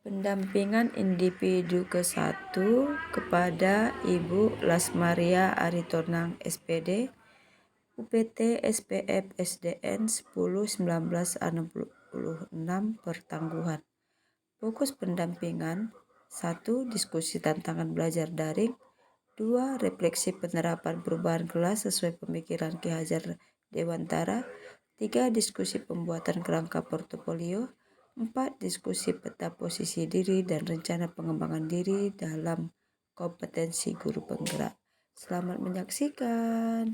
Pendampingan individu ke-1 kepada Ibu Lasmaria Aritonang SPD, UPT SPF SDN 10/1966 Pertangguhan. Fokus pendampingan: 1. Diskusi tantangan belajar daring. 2. Refleksi penerapan perubahan kelas sesuai pemikiran Ki Hajar Dewantara. 3. Diskusi pembuatan kerangka portofolio. 4. Diskusi peta posisi diri dan rencana pengembangan diri dalam kompetensi guru penggerak. Selamat menyaksikan.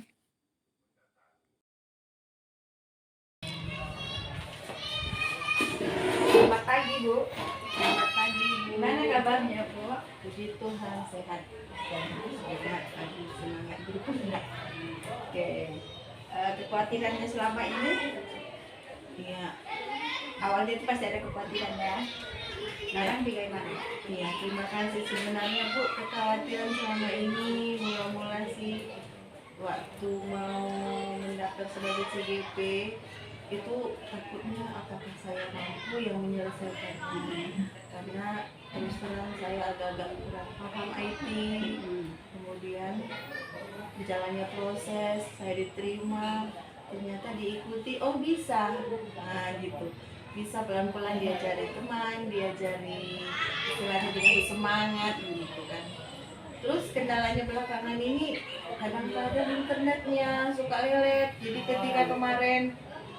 Selamat pagi, Bu. Selamat pagi, Bu. Gimana kabarnya, Bu? Puji Tuhan, sehat. Selamat pagi, semangat guru penggerak. Oke. Kekhawatirannya selama ini? Iya. Awalnya itu pasti ada kekhawatiran ya. Sekarang bagaimana? Iya, terima kasih. Sebenarnya, Bu, kekhawatiran selama ini mula-mula sih waktu mau mendaftar sebagai CGP itu takutnya apakah saya mampu yang menyelesaikan ini, karena terus terang saya agak-agak kurang paham IT. Kemudian jalannya proses, saya diterima, ternyata diikuti, oh bisa, nah gitu, bisa pelan-pelan diajari teman, diajari istilahnya dikasih semangat gitu kan. Terus kendalanya belakangan ini kadang-kadang internetnya suka lelet, jadi ketika kemarin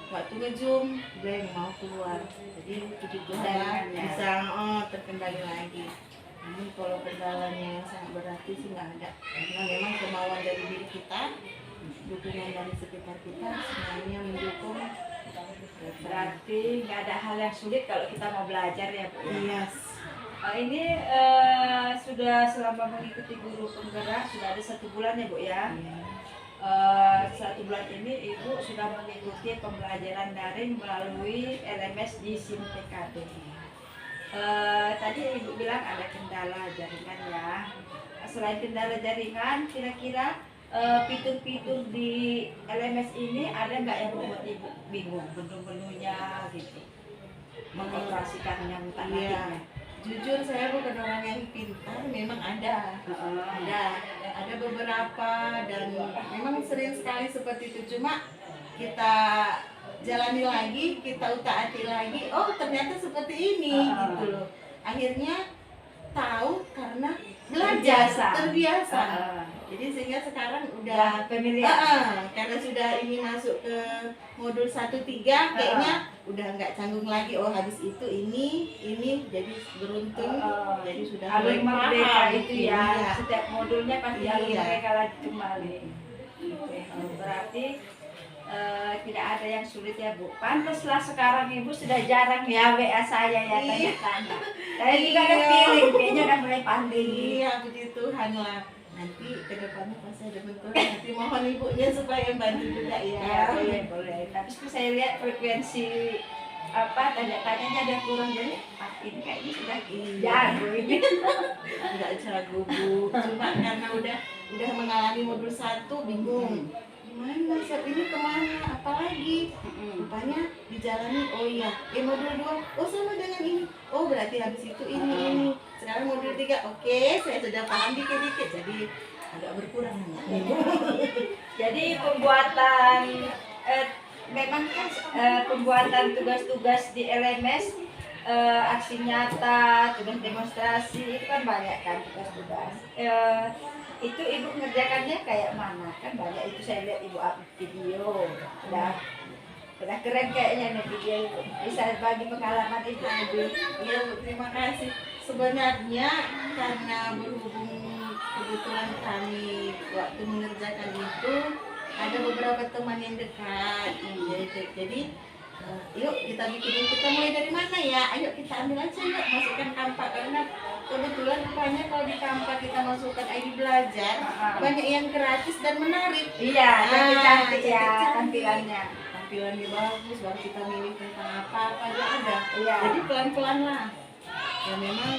waktu nge-zoom blank mau keluar, jadi puji Tuhan bisa terkendali lagi. Ini kalau kendalanya yang sangat berarti sih nggak ada, karena memang kemauan dari diri kita, dukungan dari sekitar kita semuanya mendukung. Berarti nggak ada hal yang sulit kalau kita mau belajar ya, Bu? Yes. Ini sudah selama mengikuti guru penggerak sudah ada 1 bulan ya, Bu ya? Yeah. 1 bulan ini Ibu sudah mengikuti pembelajaran daring melalui LMS di SIM PKB. Tadi Ibu bilang ada kendala jaringan ya. Selain kendala jaringan, kira-kira fitur-fitur di LMS ini ada nggak yang membuat Ibu bingung menu-menunya gitu, mengoperasikannya Iya. Jujur saya bukan orang yang pintar, memang ada beberapa dan memang sering sekali seperti itu. Cuma kita jalani lagi, kita utaati lagi, oh ternyata seperti ini gitu loh. Akhirnya tahu karena belajar, terbiasa. Jadi sehingga sekarang udah familiar. Karena sudah ini masuk ke modul 1-3 kayaknya udah nggak canggung lagi. Oh habis itu ini jadi beruntung. Jadi sudah alur merdeka itu ya. Iya. Setiap modulnya pasti alur Iya. merdeka lagi kembali. Berarti tidak ada yang sulit ya, Bu. Pantaslah sekarang Ibu sudah jarang ya WA saya ya tanya-tanya. Saya juga ada feeling kayaknya udah mulai pandai. Iya, puji Tuhan lah. Nanti ke depannya pasti ada bentuk. Nanti mohon ibunya supaya bantu juga ya. Ya, boleh. Tapi saya lihat frekuensi tanya-tanyanya ada kurang, jadi ini kayaknya sudah jago ini. Enggak jago, Bu. Cuma karena udah mengalami modul 1 bingung. Gimana saat ini kemana? Apalagi rupanya dijalani. Oh iya, modul 2 oh sama dengan ini. Oh berarti habis itu ini. Sekarang modul 3 oke, saya sudah paham dikit-dikit, jadi agak berkurang. Jadi pembuatan memang kan pembuatan tugas-tugas di LMS, aksi nyata, tugas demonstrasi itu kan banyak kan tugas-tugas. Itu Ibu mengerjakannya kayak mana? Kan banyak itu saya lihat Ibu upload video. Udah keren kayaknya nih video itu. Bisa bagi pengalaman Ibu. Iya, Bu, terima kasih. Sebenarnya karena berhubung kebetulan kami waktu mengerjakan itu ada beberapa teman yang dekat. Jadi yuk kita bikin, kita mulai dari mana ya? Ayo kita ambil aja yuk, masukkan Kampa, karena kebetulan rupanya kalau di Kampa kita masukkan ID belajar banyak yang gratis dan menarik. Iya, cantik ya tampilannya. Tampilannya bagus, baru kita milih tentang apa aja ada. Iya. Jadi pelan-pelan lah. Ya memang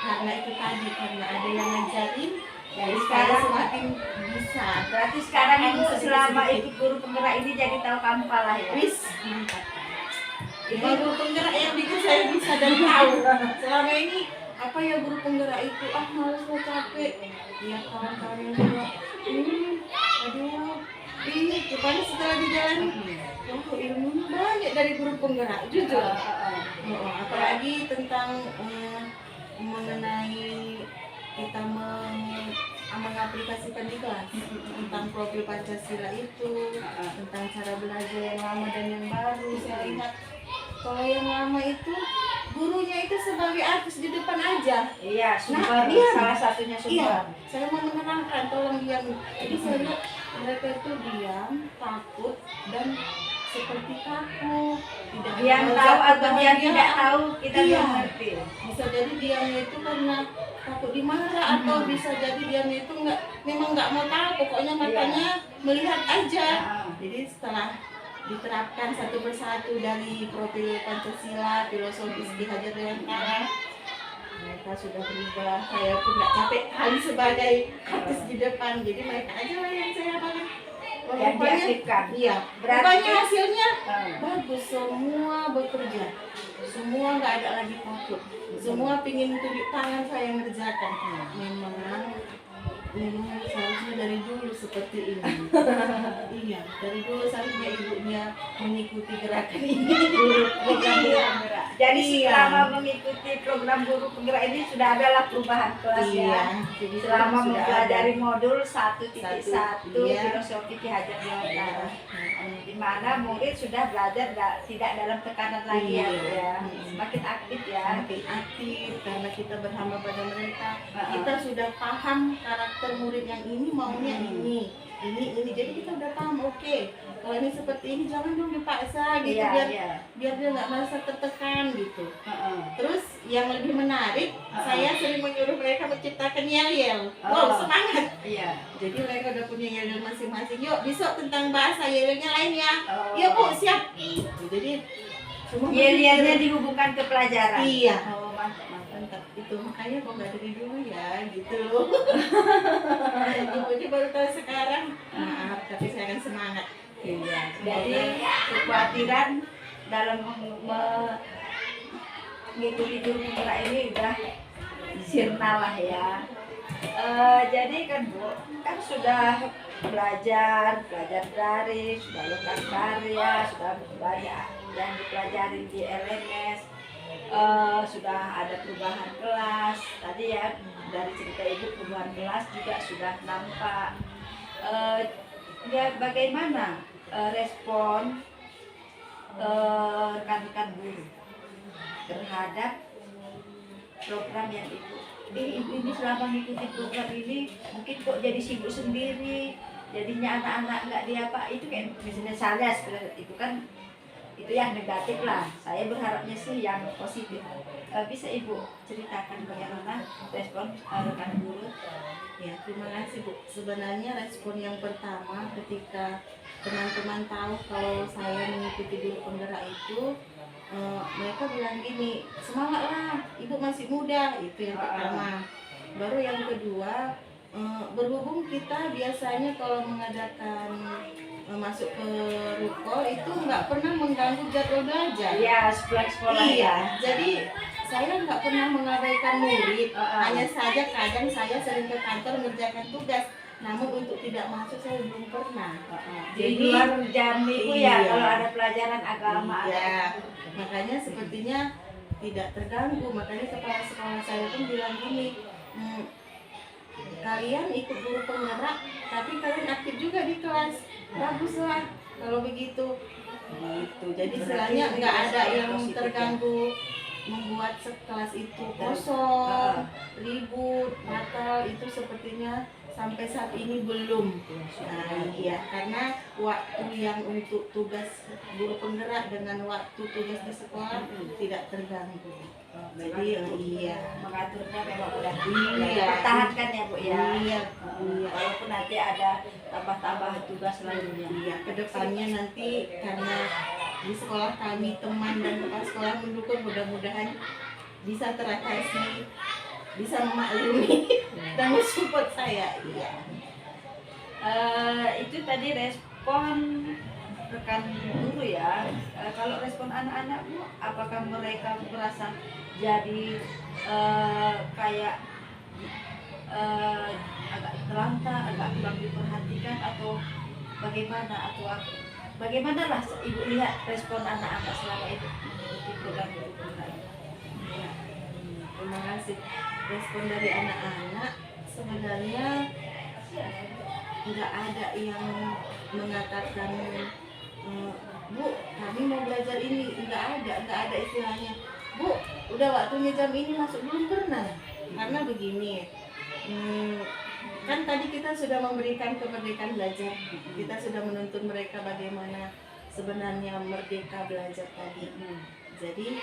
karena itu tadi, karena ada yang ngajarin, jadi sekarang semakin bisa. Berarti sekarang Ibu selama ikut guru penggerak ini jadi tahu Kampa lah ya. Wis, mantap. Guru penggerak yang bikin saya bisa dan tahu. Selama ini apa ya guru penggerak itu, malas mau capek. Ya kawan-kawan yang bilang, aduh, ini rupanya setelah dijalani, oh ilmunya banyak dari guru penggerak, jujur. Apalagi tentang mengenai kita mengaplikasikan di kelas tentang profil Pancasila itu, tentang cara belajar yang lama dan yang baru. Saya lihat kalau yang lama itu gurunya itu sebagai artis di depan aja. Iya, sumber salah satunya sumber. Iya, saya mau menerangkan, tolong diam. Jadi saya lihat mereka itu diam, takut dan seperti takut. Tidak Yang tahu atau yang tidak tahu kita belum ngerti. Bisa jadi diamnya itu karena takut dimarah atau bisa jadi diamnya itu memang nggak mau tahu, pokoknya matanya melihat aja. Jadi setelah diterapkan satu persatu dari profil Pancasila, filosofis Ki Hajar Dewantara, mereka sudah berubah. Saya pun nggak capek kali sebagai artis di depan, jadi mereka aja lah yang saya pakai. Yang diaktifkan. Iya, Berarti rupanya hasilnya bagus, semua bekerja, semua nggak ada lagi takut, semua pingin tunjuk tangan saya ngerjakan. Memang seharusnya dari dulu seperti ini. Iya, dari dulu seharusnya ibunya mengikuti gerakan ini. Program guru penggerak. Jadi selama mengikuti program guru penggerak ini sudah adalah perubahan kelas ya. Jadi Selama sudah mempelajari ada. modul 1.1 Iya. filosofi Ki Hajar Dewantara, di mana murid sudah belajar tidak dalam tekanan lagi ya, Bu, ya. Semakin aktif ya. Makin aktif karena kita berhamba pada mereka. Kita sudah paham karakter murid yang ini maunya ini. Jadi kita udah paham, oke. Kalau ini seperti ini jangan dong dipaksa gitu, biar dia nggak merasa tertekan gitu. Terus yang lebih menarik, saya sering menyuruh mereka menciptakan yel-yel. Wow, semangat. Iya. Jadi mereka udah punya yel-yel masing-masing. Yuk besok tentang bahasa yel-yelnya lain ya. Iya Bu, siap. Jadi semua Yel-yelnya dihubungkan ke pelajaran. Iya. Oh, mantap, mantap. mantap. Itu makanya kok nggak dari dulu ya gitu loh. Ibu baru tahu sekarang. Maaf, tapi saya akan semangat. Iya. Jadi kekhawatiran dalam mengikuti guru penggerak ini udah sirna lah ya. Jadi kan Bu, kan sudah belajar daring, sudah lakukan karya, sudah banyak yang dipelajari di LMS, sudah ada perubahan kelas. Tadi ya dari cerita Ibu perubahan kelas juga sudah nampak. Ya bagaimana respon rekan-rekan guru terhadap program yang Ibu ini selama mengikuti program ini mungkin kok jadi sibuk sendiri, jadinya anak-anak nggak diapa, itu kayak misalnya saya itu kan itu yang negatif lah. Saya berharapnya sih yang positif. Bisa Ibu ceritakan bagaimana respon rekan guru? Ya, terima kasih Bu. Sebenarnya respon yang pertama ketika teman-teman tahu kalau saya mengikuti guru penggerak itu, mereka bilang gini, semangatlah, Ibu masih muda, itu yang pertama. Baru yang kedua, berhubung kita biasanya kalau mengadakan masuk ke Rukol itu nggak pernah mengganggu jadwal belajar. Iya, sekolah. Iya, jadi saya nggak pernah mengabaikan murid. Hanya saja kadang saya sering ke kantor mengerjakan tugas. Namun untuk tidak masuk saya belum pernah. Jadi luar jam itu ya kalau ada pelajaran agama. Iya. Makanya sepertinya tidak terganggu. Makanya kepala sekolah saya pun bilang gini, kalian ikut guru penggerak, tapi kalian aktif juga di kelas. Baguslah kalau begitu. Gitu. Jadi istilahnya nggak ada yang terganggu, membuat kelas itu kosong, ribut, batal, itu sepertinya sampai saat ini belum. Iya, karena waktu yang untuk tugas guru penggerak dengan waktu tugas di sekolah tidak terganggu. Jadi iya, Mengaturnya memang udah dipertahankan ya Bu ya. Iya. Walaupun nanti ada tambah-tambah tugas lainnya. Iya, kedepannya nanti karena di sekolah kami teman dan kepala sekolah mendukung, mudah-mudahan bisa teratasi, bisa memaklumi dan mensupport saya. Iya. Itu tadi respon rekan guru ya, kalau respon anak-anak Bu, apakah mereka merasa jadi kayak agak terlantar, agak kurang diperhatikan atau bagaimana, atau bagaimana lah Ibu lihat respon anak-anak selama itu mengikuti program guru tenggerak ini? Ya, terima kasih. Respon dari anak-anak sebenarnya nggak ada yang mengatakan Bu, kami mau belajar ini, nggak ada istilahnya. Bu, udah waktunya jam ini masuk, belum pernah. Karena begini, kan tadi kita sudah memberikan kemerdekaan belajar, kita sudah menuntun mereka bagaimana sebenarnya merdeka belajar tadi. Jadi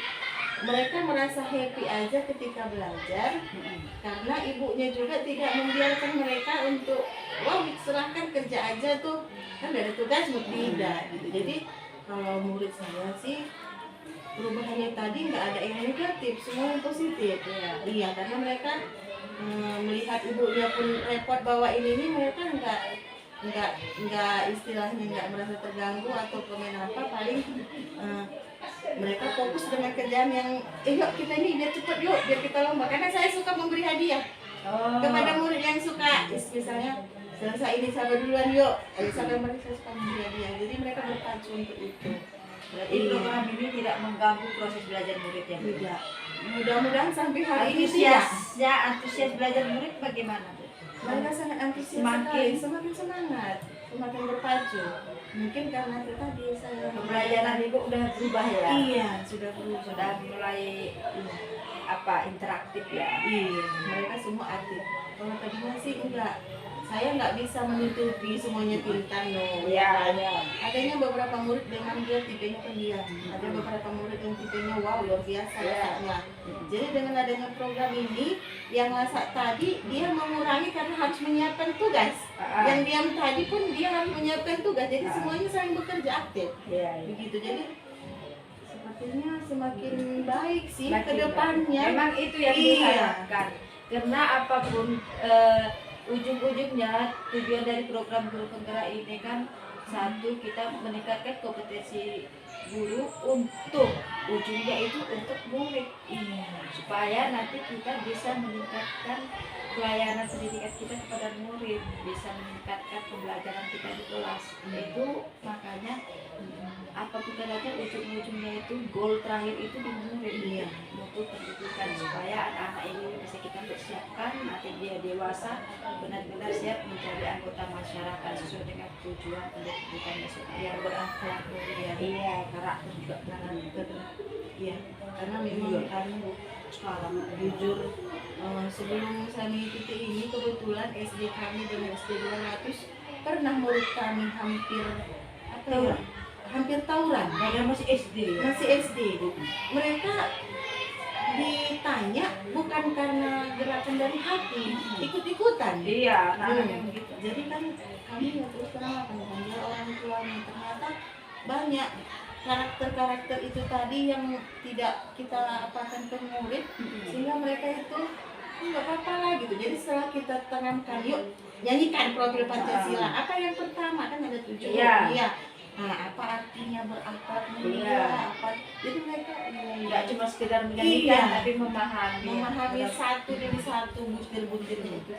mereka merasa happy aja ketika belajar, karena ibunya juga tidak membiarkan mereka untuk wah serahkan kerja aja tuh, kan ada tugas tidak gitu. Jadi kalau murid saya sih perubahannya tadi nggak ada yang negatif, semua yang positif ya. Iya, karena mereka melihat ibunya pun repot bawa ini mereka nggak istilahnya nggak merasa terganggu atau komen apa, paling mereka fokus dengan kerjaan yang yuk kita ini biar cepet yuk biar kita lomba, karena saya suka memberi hadiah kepada murid yang suka, misalnya selesai ini sabar duluan yuk, sabar mereka suka memberi hadiah, jadi mereka berpacu untuk itu. Berarti program ini tidak mengganggu proses belajar murid ya? Tidak. Mudah-mudahan sampai hari ini tidak. Antusias belajar murid bagaimana Bu? Mereka sangat antusias sekali, semakin semangat, semakin berpacu. Mungkin karena itu tadi saya Pembelajaran Ibu udah berubah ya? Iya, sudah berubah. Sudah mulai interaktif ya? Iya, mereka semua aktif. Kalau tadinya sih enggak. Saya nggak bisa menutupi semuanya pintar no. Iya. Adanya beberapa murid memang dia tipenya pendiam. Ada beberapa murid yang tipenya wow luar biasa lasaknya. Jadi dengan adanya program ini, yang lasak tadi dia mengurangi karena harus menyiapkan tugas. Yang diam tadi pun dia harus menyiapkan tugas. Jadi semuanya saling bekerja aktif. Iya. Begitu. Jadi sepertinya semakin baik sih ke depannya. Memang itu yang diharapkan. Karena apapun ujung-ujungnya tujuan dari program guru penggerak ini kan satu, kita meningkatkan kompetensi guru untuk ujungnya itu untuk murid, supaya nanti kita bisa meningkatkan pelayanan pendidikan kita kepada murid, bisa meningkatkan pembelajaran kita di kelas. Itu makanya apapun caranya ujung-ujungnya itu goal terakhir itu di murid, mutu pendidikan, supaya anak-anak ini bisa kita persiapkan nanti dia dewasa benar-benar siap menjadi anggota masyarakat sesuai dengan tujuan pendidikan yang berakhlak mulia. Iya, karakter juga karakter. Iya, karena memang kami sekarang jujur sebelum saya mengikuti ini kebetulan SD kami dengan SD 200 pernah murid kami hampir hampir tawuran. Mereka masih SD. Masih SD. Mereka ditanya bukan karena gerakan dari hati, ikut-ikutan. Iya, yang gitu. Jadi kan kami terus terang panggil orang tuanya, ternyata banyak karakter-karakter itu tadi yang tidak kita apakan ke murid, sehingga mereka itu nggak apa-apa lah gitu. Jadi setelah kita tanamkan, yuk nyanyikan profil Pancasila. Apa yang pertama kan ada 7. Iya. Nah, apa artinya berakhlak mulia? Apa? Jadi mereka nggak cuma sekedar menyanyikan, tapi memahami satu demi satu butir-butirnya itu.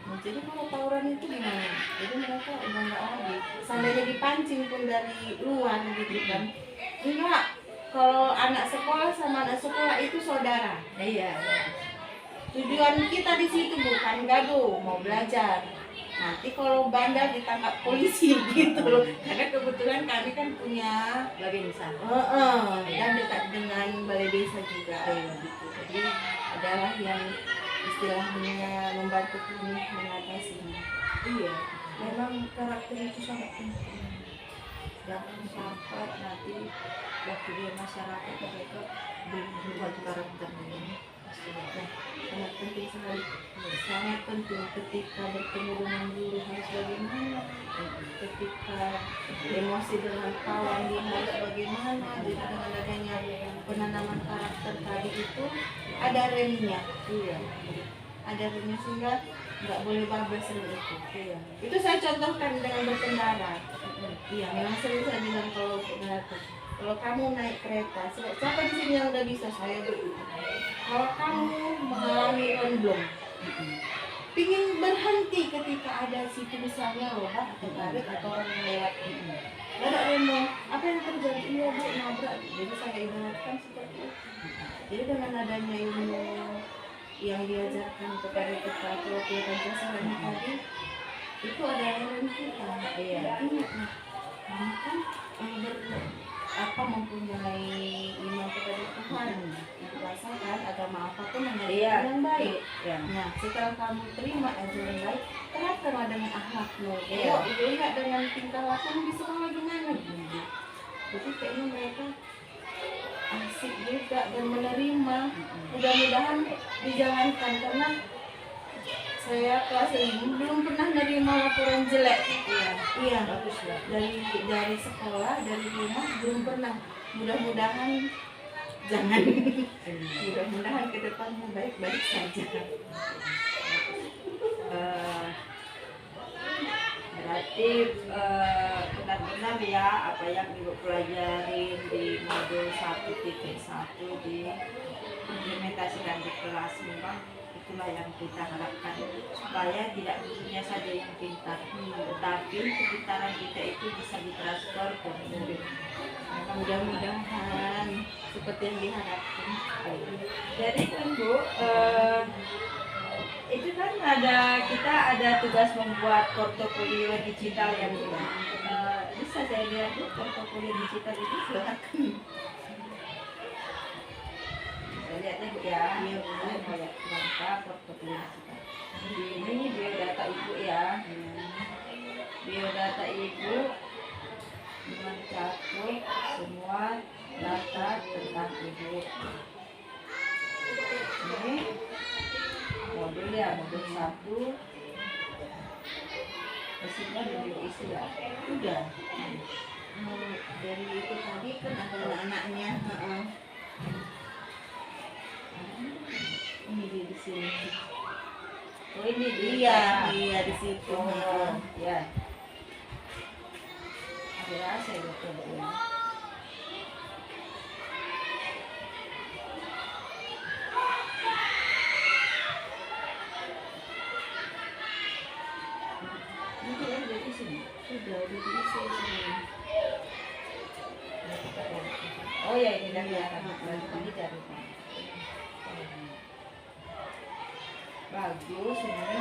Nah, jadi kalau tawuran itu gimana? Jadi mereka udah nggak lagi. Seandainya dipancing pun dari luar gitu kan? Enggak. Kalau anak sekolah sama anak sekolah itu saudara. Iya. Tujuan kita di situ bukan gaduh, mau belajar. Nanti kalau bandar ditangkap polisi gitu loh. Karena kebetulan kami kan punya Balai desa. Dan dekat dengan balai desa juga. Gitu. Jadi adalah yang istilahnya membantu kami mengatasi. Iya, memang karakter itu sangat penting. Jangan sampai nanti waktu dia masyarakat mereka berubah karakternya. Nah, sangat penting sekali, sangat penting ketika bertemu dengan guru harus bagaimana, ketika emosi dengan kawan dia harus bagaimana. Jadi dengan adanya penanaman karakter tadi itu ada remnya, ada remnya sehingga nggak boleh bablas itu. Itu saya contohkan dengan berkendara. Iya, memang sering saya bilang kalau kamu naik kereta, siapa di sini yang udah bisa? Saya dulu. Kalau kamu mengalami remblong, pingin berhenti ketika ada situ misalnya lewat atau karet atau orang yang lewat, ada remblong, apa yang terjadi? Iya bu, nabrak. Jadi saya ibaratkan seperti itu. Jadi dengan adanya ilmu yang diajarkan kepada kita kalau Pancasila ini tadi, itu ada rem kita. Iya. Ingat nih, kamu kan mempunyai iman kepada Tuhan. Itu rasakan agama apapun yang baik. Iya. Nah, setelah kamu terima ajaran baik, terapkanlah dengan akhlakmu. Iya. Ibu lihat dengan tingkah lakumu di sekolah gimana gitu. Jadi kayaknya mereka asik juga dan menerima. Mudah-mudahan dijalankan, karena saya kelas 5 belum pernah menerima laporan jelek. Iya, bagus lah. Dari sekolah, dari rumah belum pernah. Mudah-mudahan jangan. Mudah-mudahan ke depanmu baik-baik saja. Berarti benar-benar ya apa yang Ibu pelajarin di modul 1.1 diimplementasikan di kelas, memang itulah yang kita harapkan, supaya tidak gurunya saja yang pintar, tetapi kepintaran kita itu bisa ditransfer ke murid. Mudah-mudahan seperti yang diharapkan. Jadi kan Bu, itu kan kita ada tugas membuat portofolio digital yang bisa saya lihat Bu, portofolio digital itu silakan. Saya lihatnya Bu ya, kayak lengkap portofolio digital. Ini biodata Ibu ya, biodata Ibu mencakup semua data tentang Ibu. Ini modul ya, modul 1. Isinya isi ya. Udah. Dari itu tadi kan ada anak-anaknya. Ini di sini. Oh ini Iya di situ. Ya. Ada saya betul ya. Sudah diisi sini. Oh ya, ini kan ya, ini cari. Bagus ini.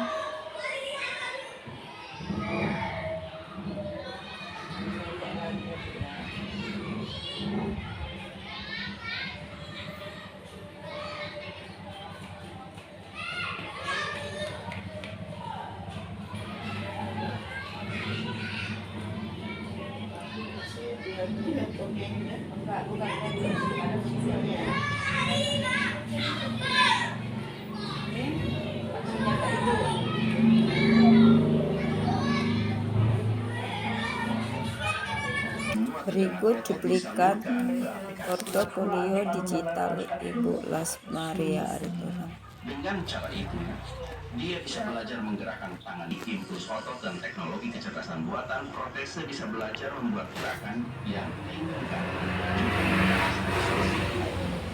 Berikut cuplikan portofolio digital Ibu Lasmaria Aritona. Dengan cara itu, dia bisa belajar menggerakkan tangan, impuls otot dan teknologi kecerdasan buatan. Protese bisa belajar membuat gerakan yang diinginkan.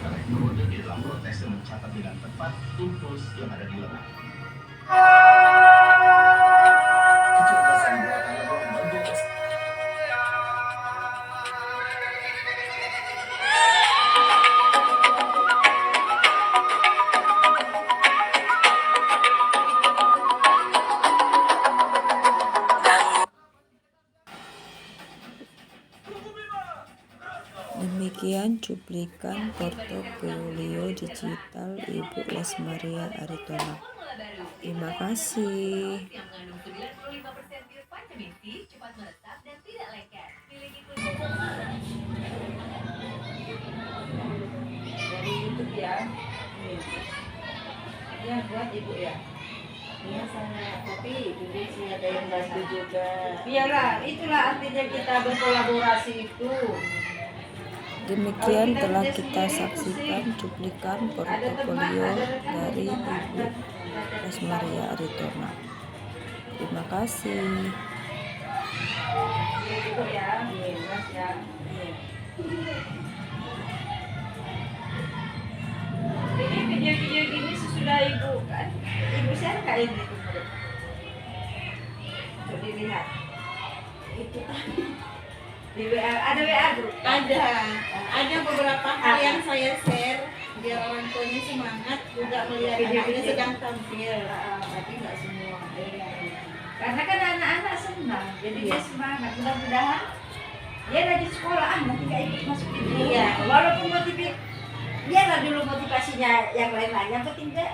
Elektrode di dalam protese mencatat dengan tepat impuls yang ada di lengan. Kecerdasan buatan membantu Demikian cuplikan portofolio digital Ibu Lasmaria Aritona. Terima kasih. Dari YouTube ya. Ya buat Ibu ya. Iya saya, tapi dulu sih ada yang bantu juga. Biarlah, itulah artinya kita berkolaborasi itu. Demikian telah kita saksikan cuplikan portofolio dari Ibu Lasmaria Aritona. Terima kasih. Ibu ya, jelas ya. Ini video-video gini sesudah ibu kan, ibu share nggak ini? Untuk dilihat. Itu tadi di WA, ada WA grup? Ada beberapa hal yang saya share biar orang tuanya semangat juga melihat anaknya sedang tampil, tapi nggak semua. Karena kan anak-anak senang, jadi dia semangat. Mudah-mudahan dia rajin sekolah, nanti nggak ikut masuk ini. Iya. Walaupun motivasi, dia lah dulu motivasinya yang lain-lain. Yang penting dia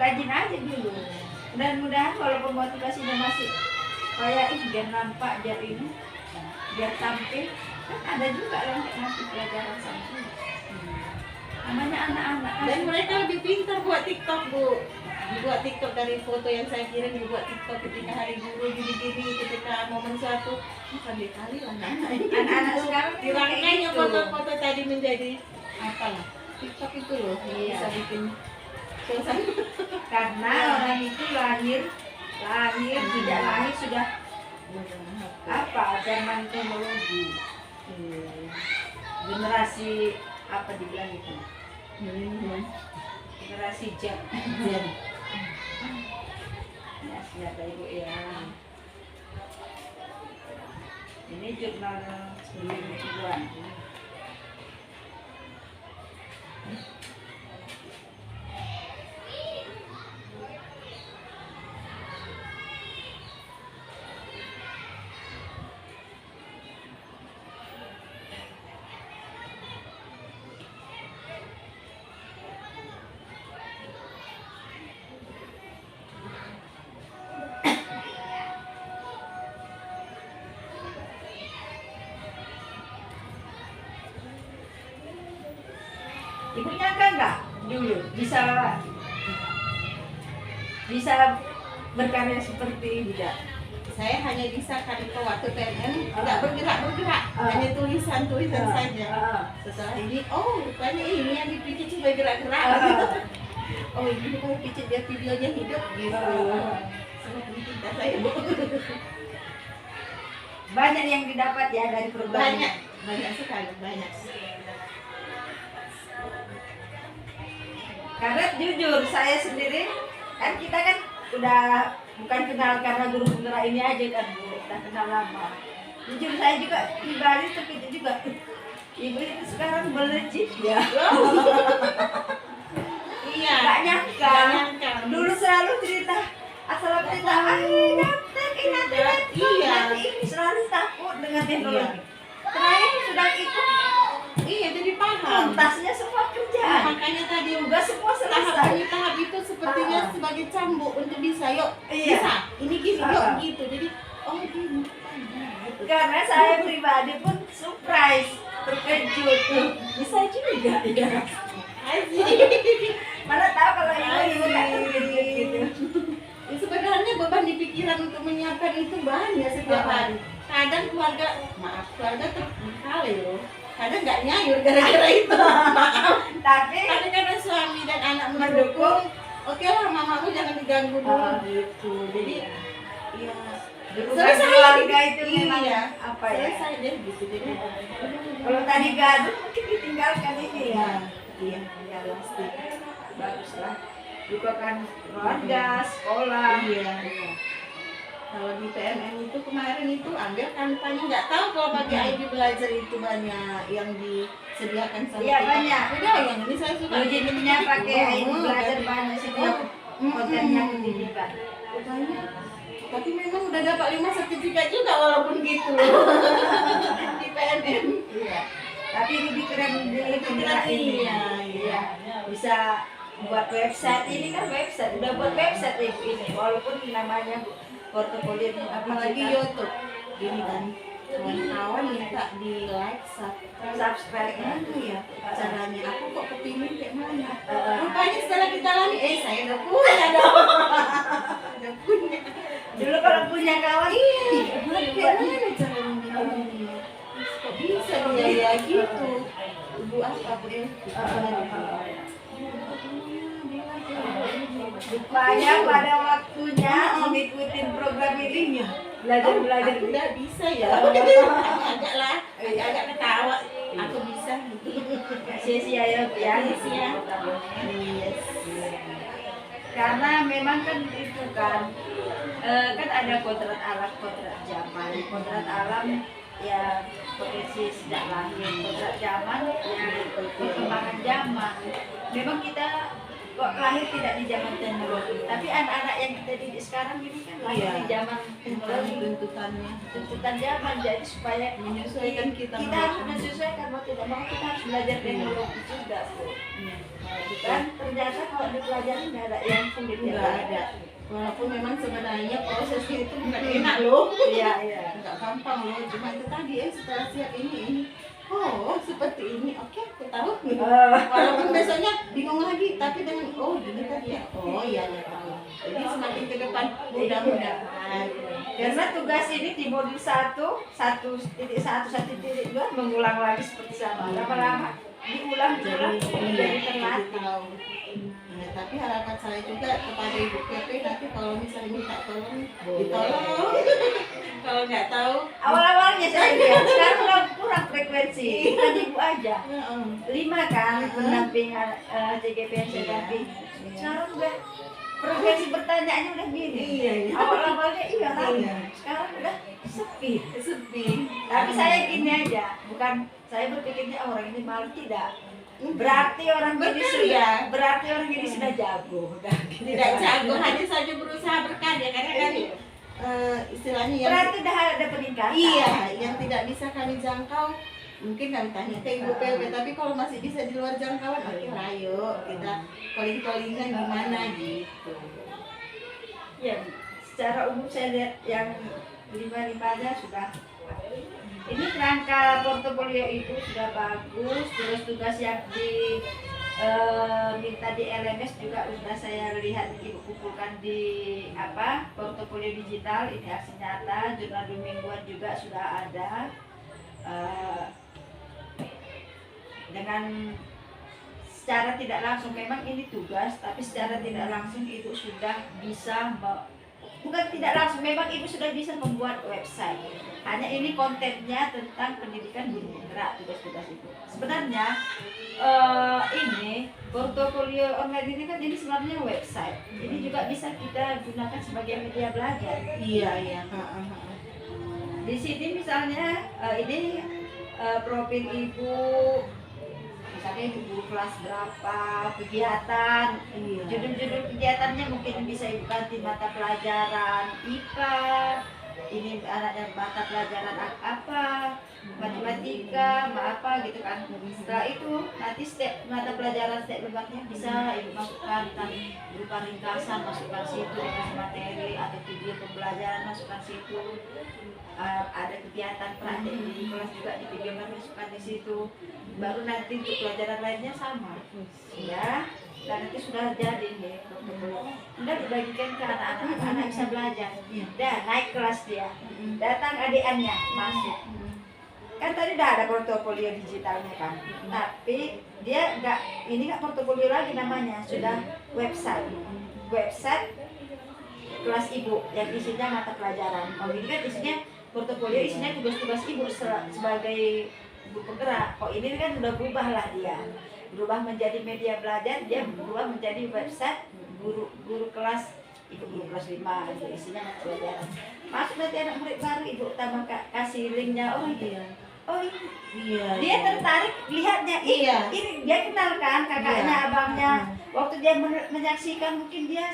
rajin aja dulu. Mudah-mudahan walaupun motivasinya masih kayak biar nampak, biar ini, biar tampil. Kan ada juga yang ngasih pelajaran sama. Namanya anak-anak. Dan mereka lebih pintar buat TikTok, Bu. Dibuat TikTok dari foto yang saya kirim, dibuat TikTok ketika hari guru gini-gini, ketika momen suatu, pandai kali lah Anak-anak sekarang dirangkainya gitu. foto-foto tadi menjadi apa lah? TikTok itu loh, bisa bikin suasana. Karena orang itu lahir tidak lahir sudah apa zaman teknologi, generasi apa dibilang itu, generasi Z. Ya, siapa ibu ya? Ini jurnal sebelum ribuan. Ibu nyangka nggak dulu bisa berkarya seperti ini? Tidak. Saya hanya bisa karena waktu PNN tidak bergerak, hanya tulisan saja. Setelah ini, oh rupanya ini yang dipikir supaya gerak-gerak. Oh ini kalau pikir dia videonya hidup gitu. Sangat cinta saya, Bu. Banyak yang didapat ya dari perubahan. Banyak sekali, banyak. Karena jujur saya sendiri kan kita kan udah bukan kenal karena guru penggerak ini aja kan Bu, udah kenal lama. Jujur saya juga pribadi terkejut juga. Ibu itu sekarang melejit ya. Iya. Gak nyangka. Dulu selalu cerita asal cerita nanti ini selalu takut dengan teknologi. Terakhir sudah ikut. Iya, jadi paham. Tuntasnya semua kerjaan. Makanya tadi Juga semua tahap selesai. demi tahap itu sepertinya sebagai cambuk untuk bisa, yuk Iya. bisa, ini gini, yuk gitu. Jadi gini. Karena saya pribadi pun surprise, terkejut. Bisa juga ya. Mana tahu kalau ibu nggak terkejut gitu. Ya, sebenarnya beban di pikiran untuk menyiapkan itu banyak setiap hari. Kadang keluarga terkali loh. Kadang nggak nyayur gara-gara itu. Tapi Kadang suami dan anak mendukung. Oke lah, mamamu jangan diganggu dulu gitu. Jadi ya selesai keluarga itu memang iya, apa ya? selesai deh gitu. Jadi Kalau tadi gaduh mungkin ditinggalkan ini ya. iya, pasti. Baguslah. Juga kan keluarga, sekolah. Iya. Kalau di PNN itu kemarin itu ambil kampanye, nggak tahu kalau pakai ID belajar itu banyak yang disediakan sama Iya, kita. banyak. Beda yang ini saya suka. Ujiannya pakai ID belajar banyak sih kontennya pendidikan. Banyak. Tapi memang udah dapat 5 sertifikat juga walaupun gitu. Di PNN. Iya. Tapi lebih keren dari penggerak ini. Iya. Bisa buat website, ini kan website, udah buat website ibu ini walaupun namanya portofolio Apalagi YouTube. Gini kan. Kawan-kawan minta di like, subscribe kan. ya caranya aku kok kepingin kayak mana rupanya setelah kita lari saya udah punya dong udah punya Dulu kalau punya kawan kayak mana caranya gini kok bisa dia ya gitu ibu apa aku Rupanya pada waktunya mengikuti program ini belajar Aku udah bisa ya. agak ketawa. Aku bisa gitu. sia-sia ya Bu, ya. Sia-sia. Yes. Karena memang kan itu kan kan ada kodrat alam, kodrat zaman. Kodrat alam ya potensi sejak lahir, kodrat zaman ya perkembangan zaman. Memang kita kok lahir tidak di zaman teknologi, tapi anak-anak yang kita didik sekarang ini kan lahir di zaman teknologi, tuntutan zaman. Jadi supaya Menyesuaikan kita harus menyesuaikan, mau tidak mau kita harus belajar teknologi juga Bu. Dan ternyata kalau dipelajari nggak ada yang sulit, Nggak ada. Walaupun memang sebenarnya prosesnya itu bukan enak loh. Iya. Nggak gampang loh. Cuma itu tadi setelah siap ini. Oh, seperti ini. Oke, aku tahu. Walaupun besoknya bingung lagi, tapi dengan gini tadi ya. Oh iya tahu. Jadi semakin ke depan mudah-mudahan. Karena tugas ini di modul 1, 1.1, 1.2 mengulang lagi seperti sama. Lama-lama diulang jadi terlatih. tahu. Nah, tapi harapan saya juga kepada Ibu PP nanti kalau misalnya minta tolong, ditolong. Kalau nggak tahu, Awal-awalnya saya lihat, sekarang udah kurang frekuensi. Kan Ibu aja. 5 kan pendampingan CGP yang saya damping. Sekarang udah frekuensi bertanyaannya udah gini. Iya. Awal-awalnya iya kan. Iya. Sekarang udah sepi. sepi. Tapi saya gini aja, bukan saya berpikirnya orang ini malu, tidak. Berarti orang ini Berkarya. berarti orang ini sudah jago. Tidak jago, hanya saja berusaha berkarya karena kan istilahnya yang Berarti udah ada peningkatan. iya, yang tidak bisa kami jangkau mungkin kami tanya ke Ibu PP, tapi kalau masih bisa di luar jangkauan, oke lah, yuk kita calling-callingan gimana gitu. Ya, secara umum saya lihat yang 5-5-nya sudah. Ini kerangka portofolio itu sudah bagus, terus tugas yang minta di LMS juga sudah saya lihat Ibu kumpulkan di portofolio digital. Ini aksi nyata, jurnal mingguan juga sudah ada. Dengan secara tidak langsung memang ini tugas, tapi secara tidak langsung Ibu sudah bisa bukan tidak langsung, memang Ibu sudah bisa membuat website. Hanya ini kontennya tentang pendidikan guru penggerak, tugas-tugas itu. Sebenarnya ini portofolio online ini kan ini sebenarnya website. Ini juga bisa kita gunakan sebagai media belajar. Iya. Di sini misalnya ini profil Ibu, misalnya Ibu guru kelas berapa, kegiatan, judul-judul kegiatannya mungkin bisa Ibu ganti mata pelajaran IPA, ini anaknya mata pelajaran apa, matematika, apa gitu kan. Setelah itu nanti setiap mata pelajaran setiap lembarnya bisa Ibu masukkan berupa ringkasan, masukkan situ, ringkasan materi atau video pembelajaran masukkan situ. Ada kegiatan praktek di kelas juga di video kan masukkan di situ. Baru nanti untuk pelajaran lainnya sama ya, dan nanti sudah jadi nih udah dibagikan ke anak-anak, bisa belajar. Dan naik kelas dia, datang adik-anaknya masuk kan, tadi udah ada portofolio digitalnya kan, tapi dia nggak portofolio lagi namanya, sudah website kelas Ibu yang isinya mata pelajaran. Kalau ini kan isinya portofolio, isinya tugas-tugas Ibu sebagai guru penggerak. Kok ini kan udah berubah lah, dia berubah menjadi media belajar, dia berubah menjadi website guru kelas Ibu, guru kelas 5, itu isinya mata pelajaran. Masuk nanti anak murid baru, Ibu tambah kasih linknya. Dia tertarik lihatnya. Ini dia kenal kan kakaknya, abangnya. Waktu dia menyaksikan, mungkin dia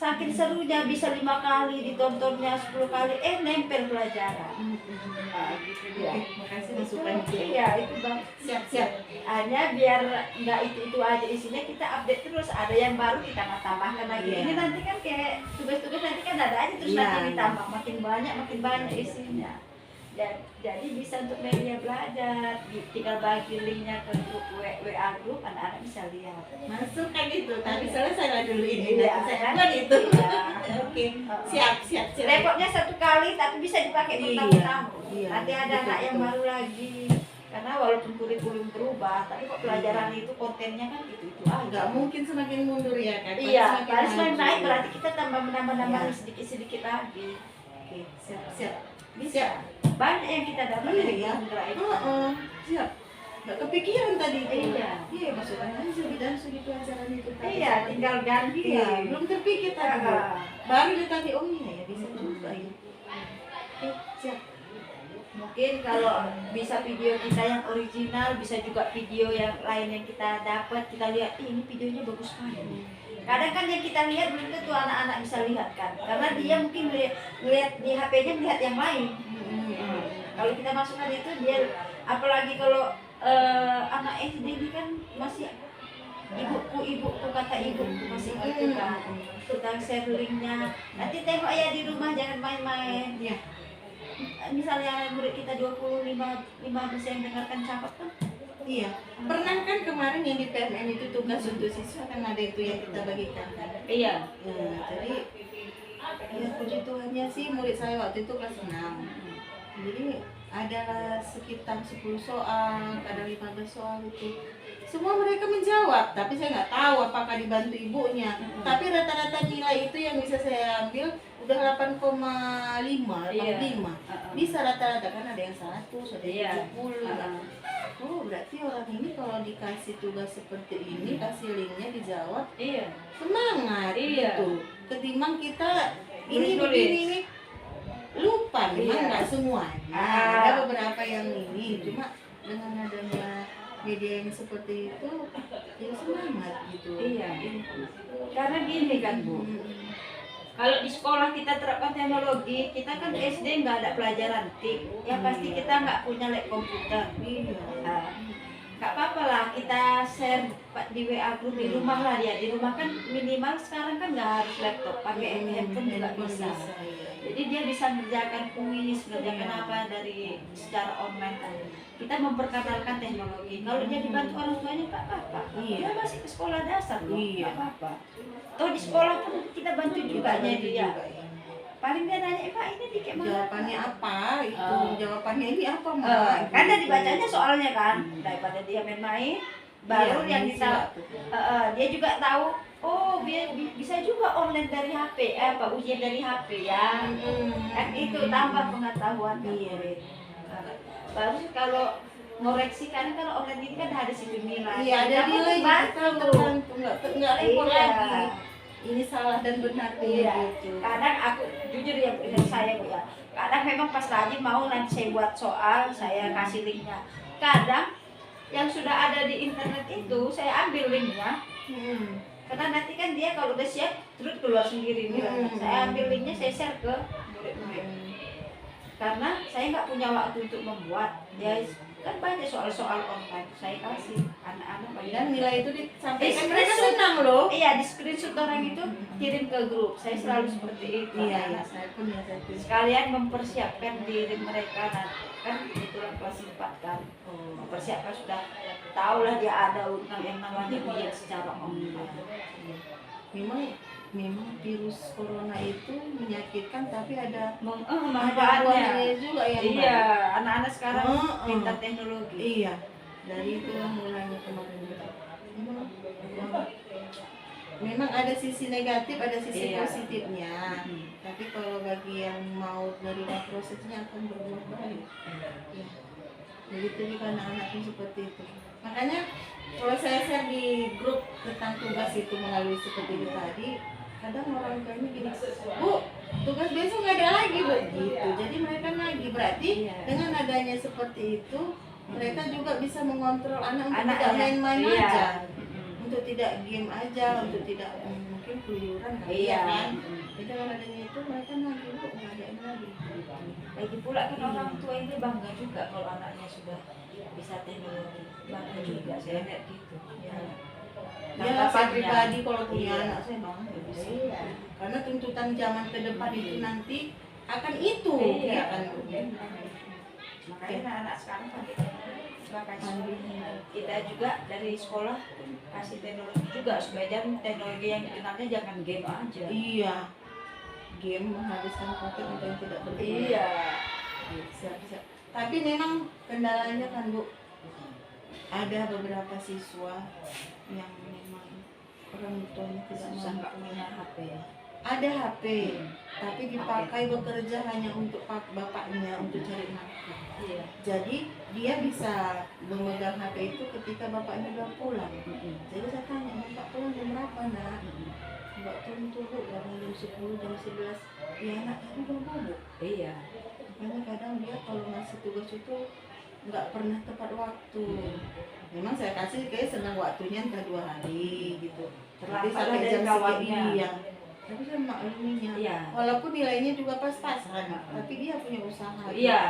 saking serunya bisa 5 kali ditontonnya, 10 kali nempel pelajaran. Gitu dia. Makasih masukan Iya, itu Bang. Siap. Hanya biar nggak itu aja isinya, kita update terus. Ada yang baru kita tambahkan lagi. Ini nanti kan kayak tugas-tugas nanti kan ada aja terus nanti ditambah makin banyak isinya. Jadi bisa untuk media belajar, tinggal bagi linknya ke grup WA grup, anak-anak bisa lihat. Masukkan itu, tapi selesai lah dulu ini. Iya, Saya buat itu. Oke, siap. Repotnya 1 kali tapi bisa dipakai bertahun-tahun. Iya, Nanti ada anak yang baru lagi Karena walaupun kurikulum berubah, tapi kok pelajaran itu kontennya kan itu aja. Nggak mungkin semakin mundur ya kan? Iya, Semakin harus maju. naik berarti kita menambah Iya. sedikit-sedikit lagi. Oke, siap. Bisa. Banyak yang kita dapat dari Iya. Indra itu. Siap. Nggak kepikiran tadi itu. Iya. Iya, masukkan aja bidang studi pelajaran itu tadi. Iya, tinggal ganti. Iya, belum terpikir tadi. Bu. Ah. Baru dia tadi, oh iya ya bisa juga ya. Oke, siap. Mungkin kalau bisa video kita yang original, bisa juga video yang lain yang kita dapat, kita lihat, ini videonya bagus sekali. Kadang kan yang kita lihat belum tentu anak-anak bisa lihat kan, karena dia mungkin lihat di HP-nya melihat yang lain. Kalau kita masukkan itu dia, apalagi kalau anak SD ini kan masih ibuku kata ibuku masih gitu kan, kita share linknya. Nanti tengok ya di rumah, jangan main-main. Iya. Misalnya murid kita 25 yang dengarkan cakap kan. Iya. Pernah kan kemarin yang di PMN itu tugas untuk siswa kan ada itu yang kita bagikan kan. Iya. Nah, jadi ya puji Tuhannya sih murid saya waktu itu kelas 6. Jadi ada sekitar 10 soal, ada 15 soal itu. Semua mereka menjawab, tapi saya nggak tahu apakah dibantu ibunya. Tapi rata-rata nilai itu yang bisa saya ambil udah 8,5, 8,5. Bisa rata-rata kan ada yang 100, ada yang 70. Oh, berarti orang ini kalau dikasih tugas seperti ini, kasih linknya dijawab, Iya. semangat Iya. gitu. Ketimbang kita ini Tulis-tulis. begini ini lupa, memang Iya. nggak semuanya. Ada beberapa yang ini, cuma dengan adanya media yang seperti itu, ya semangat gitu. Iya. Karena gini kan Bu, kalau di sekolah kita terapkan teknologi, kita kan SD nggak ada pelajaran TIK, yang pasti kita nggak punya lab komputer. Iya. Nah, nggak apa-apa lah kita share di WA group di rumah lah dia. Di rumah kan minimal sekarang kan nggak harus laptop, pakai handphone juga bisa. Iya. Jadi dia bisa mengerjakan kuis, mengerjakan apa dari secara online. Kita memperkenalkan teknologi. Kalau dia dibantu orang tuanya nggak apa-apa. Iya. Dia masih ke sekolah dasar loh, Iya. nggak apa-apa. Toh di sekolah pun kita bantu juga dia. Juga, ya. Paling dia nanya, Pak ini di kayak mana? Jawabannya apa? Itu jawabannya ini apa, Eh, Mak? kan dia dibacanya soalnya kan, daripada dia main-main, baru Iya, yang ngisi kita waktu. dia juga tahu. Oh, bisa juga online dari HP, ujian dari HP ya. Kan itu tambah pengetahuan kan. Iya. Baru kalau ngoreksi kan kalau online ini kan ada situ nilai. Iya, ada Kamu nilai bantu. kita terbantu, nggak repot Iya. lagi. Ini salah dan benar Iya. gitu. Kadang aku jujur ya dari saya Bu ya. Kadang memang pas lagi mau nanti saya buat soal, saya kasih linknya. Kadang yang sudah ada di internet itu saya ambil linknya. Karena nanti kan dia kalau udah siap terus keluar sendiri nilainya. Saya ambil linknya, saya share ke murid-murid. Karena saya nggak punya waktu untuk membuat. Ya kan banyak soal-soal online saya kasih anak-anak banyak. Dan nilai itu disampaikan mereka Screenshot. senang loh. Iya, di screenshot orang itu kirim ke grup. Saya selalu seperti itu. Iya, anak-anak. saya pun ya saya pun. Sekalian mempersiapkan diri mereka nanti kan kebetulan kelas 4 kan. Mempersiapkan sudah tahulah dia ada yang namanya ujian secara online. Memang virus corona itu menyakitkan, tapi ada Manfaatnya. buahnya juga yang Iya, baik. anak-anak sekarang Heeh. pintar teknologi. Iya, dari itu mulainya kemarin itu. Memang ada sisi negatif, ada sisi Iya. positifnya. Tapi kalau bagi yang mau menerima prosesnya akan berbuah baik. Ya. Begitu juga anak-anak yang seperti itu. Makanya kalau saya share di grup tentang tugas itu melalui seperti itu tadi, kadang orang tuanya gini, Bu, tugas besok nggak ada lagi Bu, gitu. Jadi mereka lagi berarti Iya. dengan adanya seperti itu, mereka juga bisa mengontrol anak untuk Anaknya. tidak main-main Iya. aja, untuk tidak game aja, untuk tidak mungkin keluyuran kali Iya. ya kan. Jadi dengan adanya itu mereka lagi Bu, nggak ada yang lagi. Lagi pula kan orang tua ini bangga juga kalau anaknya sudah bisa teknologi. Bangga juga saya lihat gitu. Ya. Ya, saya pribadi kalau punya Iya. anak saya bangga bisa. Iya. Karena tuntutan zaman ke depan itu nanti akan itu, Iya. ya kan. Makanya anak-anak sekarang pakai kita juga dari sekolah kasih teknologi juga supaya jangan teknologi yang dikenalnya jangan game aja. Iya. Game menghabiskan waktu untuk yang tidak berguna. Iya. Siap. Tapi memang kendalanya kan Bu, ada beberapa siswa yang memang orang tuanya tidak Susah nggak mampu. punya HP ya. Ada HP, tapi dipakai bekerja hanya untuk bapaknya untuk cari nafkah. Iya. Jadi dia bisa memegang HP itu ketika bapaknya udah pulang. Jadi saya tanya, bapak pulang jam berapa nak? Mbak tentu bu, kadang jam 10, jam 11. Ya anak kamu udah bobo. Iya. Makanya kadang dia kalau ngasih tugas itu nggak pernah tepat waktu. Memang saya kasih kayak senang waktunya entah 2 hari gitu. Tapi Terlambat sampai dari jam kawannya. segini ya. Tapi saya makluminya. Iya. Walaupun nilainya juga pas-pasan, tapi dia punya usaha. Iya.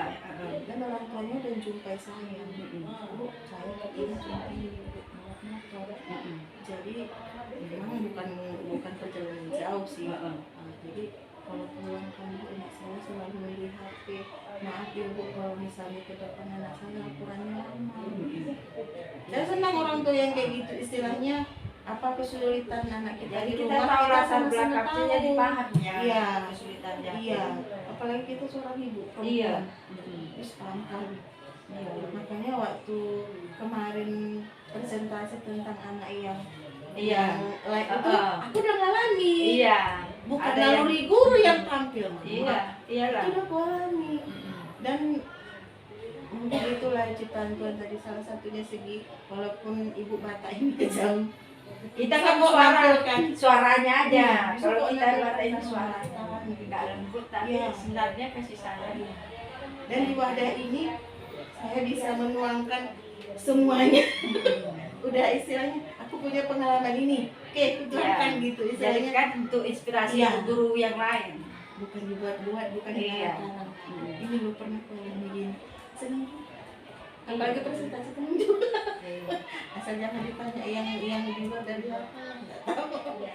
Dan orang tuanya udah jumpai saya. Bu, saya ini cuma ini motor. Jadi memang bukan perjalanan jauh sih. Jadi kalau pulang kan anak saya selalu membeli HP. Maaf ya bu, kalau misalnya ke depan anak saya laporannya lama. Saya senang orang tua yang kayak gitu, istilahnya apa kesulitan anak kita Jadi di kita rumah, tahu kita latar sama-sama belakangnya, jadi tahu. paham ya Iya. kesulitannya. Iya, apalagi kita seorang ibu perempuan. Iya. Terus paham kali. Iya. Makanya waktu kemarin presentasi tentang anak yang Iya. like itu aku udah ngalami. Iya. Bukan Ada yang- naluri guru yang tampil, Mama. Iya. Iyalah. Itu udah aku alami. Dan mungkin itulah ciptaan Tuhan tadi, salah satunya segi walaupun ibu batak ini kejam. Kita kan Bisa kok suara, nampilkan. suaranya aja. Iya, bisa Kalau kok kita nampilkan batain sama suara wartawan. nggak lembut, tapi Iya. sebenarnya kasih sayang. Dan di wadah ini saya bisa menuangkan semuanya. Udah istilahnya aku punya pengalaman ini. Oke, tuangkan gitu Jadi istilahnya. kan untuk inspirasi Iya. guru yang lain. Bukan dibuat-buat, bukan Iya. dikarang. Ini lu pernah kalau begini. Senang juga. Apalagi presentasi temen juga. Asal jangan ditanya yang dibuat dari apa. Nggak tahu.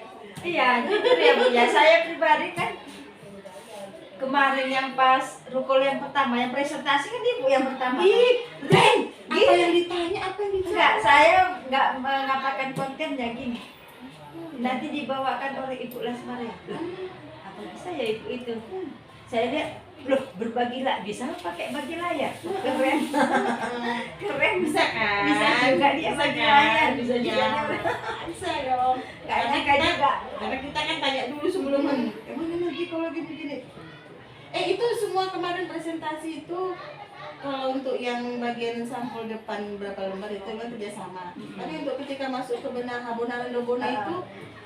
Iya, jujur ya Bu ya. Saya pribadi kan kemarin yang pas rukul yang pertama, yang presentasi kan Ibu yang pertama. Ih, Ren, apa yang ditanya, apa yang ditanya? enggak, saya nggak mengapakan kontennya gini. Nanti dibawakan oleh Ibu Lasmari. Apa bisa ya Ibu itu? Saya lihat, loh berbagilah, bisa pakai bagi layar. Keren. Keren. Bisa kan? Bisa juga dia Bisa bagi kan? layar, bisa juga Ya. dia. Bisa dong. Nggak nyangka juga. Karena kita kan tanya dulu sebelum emang lagi kalau gini-gini. Itu semua kemarin presentasi itu kalau untuk yang bagian sampul depan berapa lembar itu kan kerjasama. Tapi untuk ketika masuk ke benaran dobona itu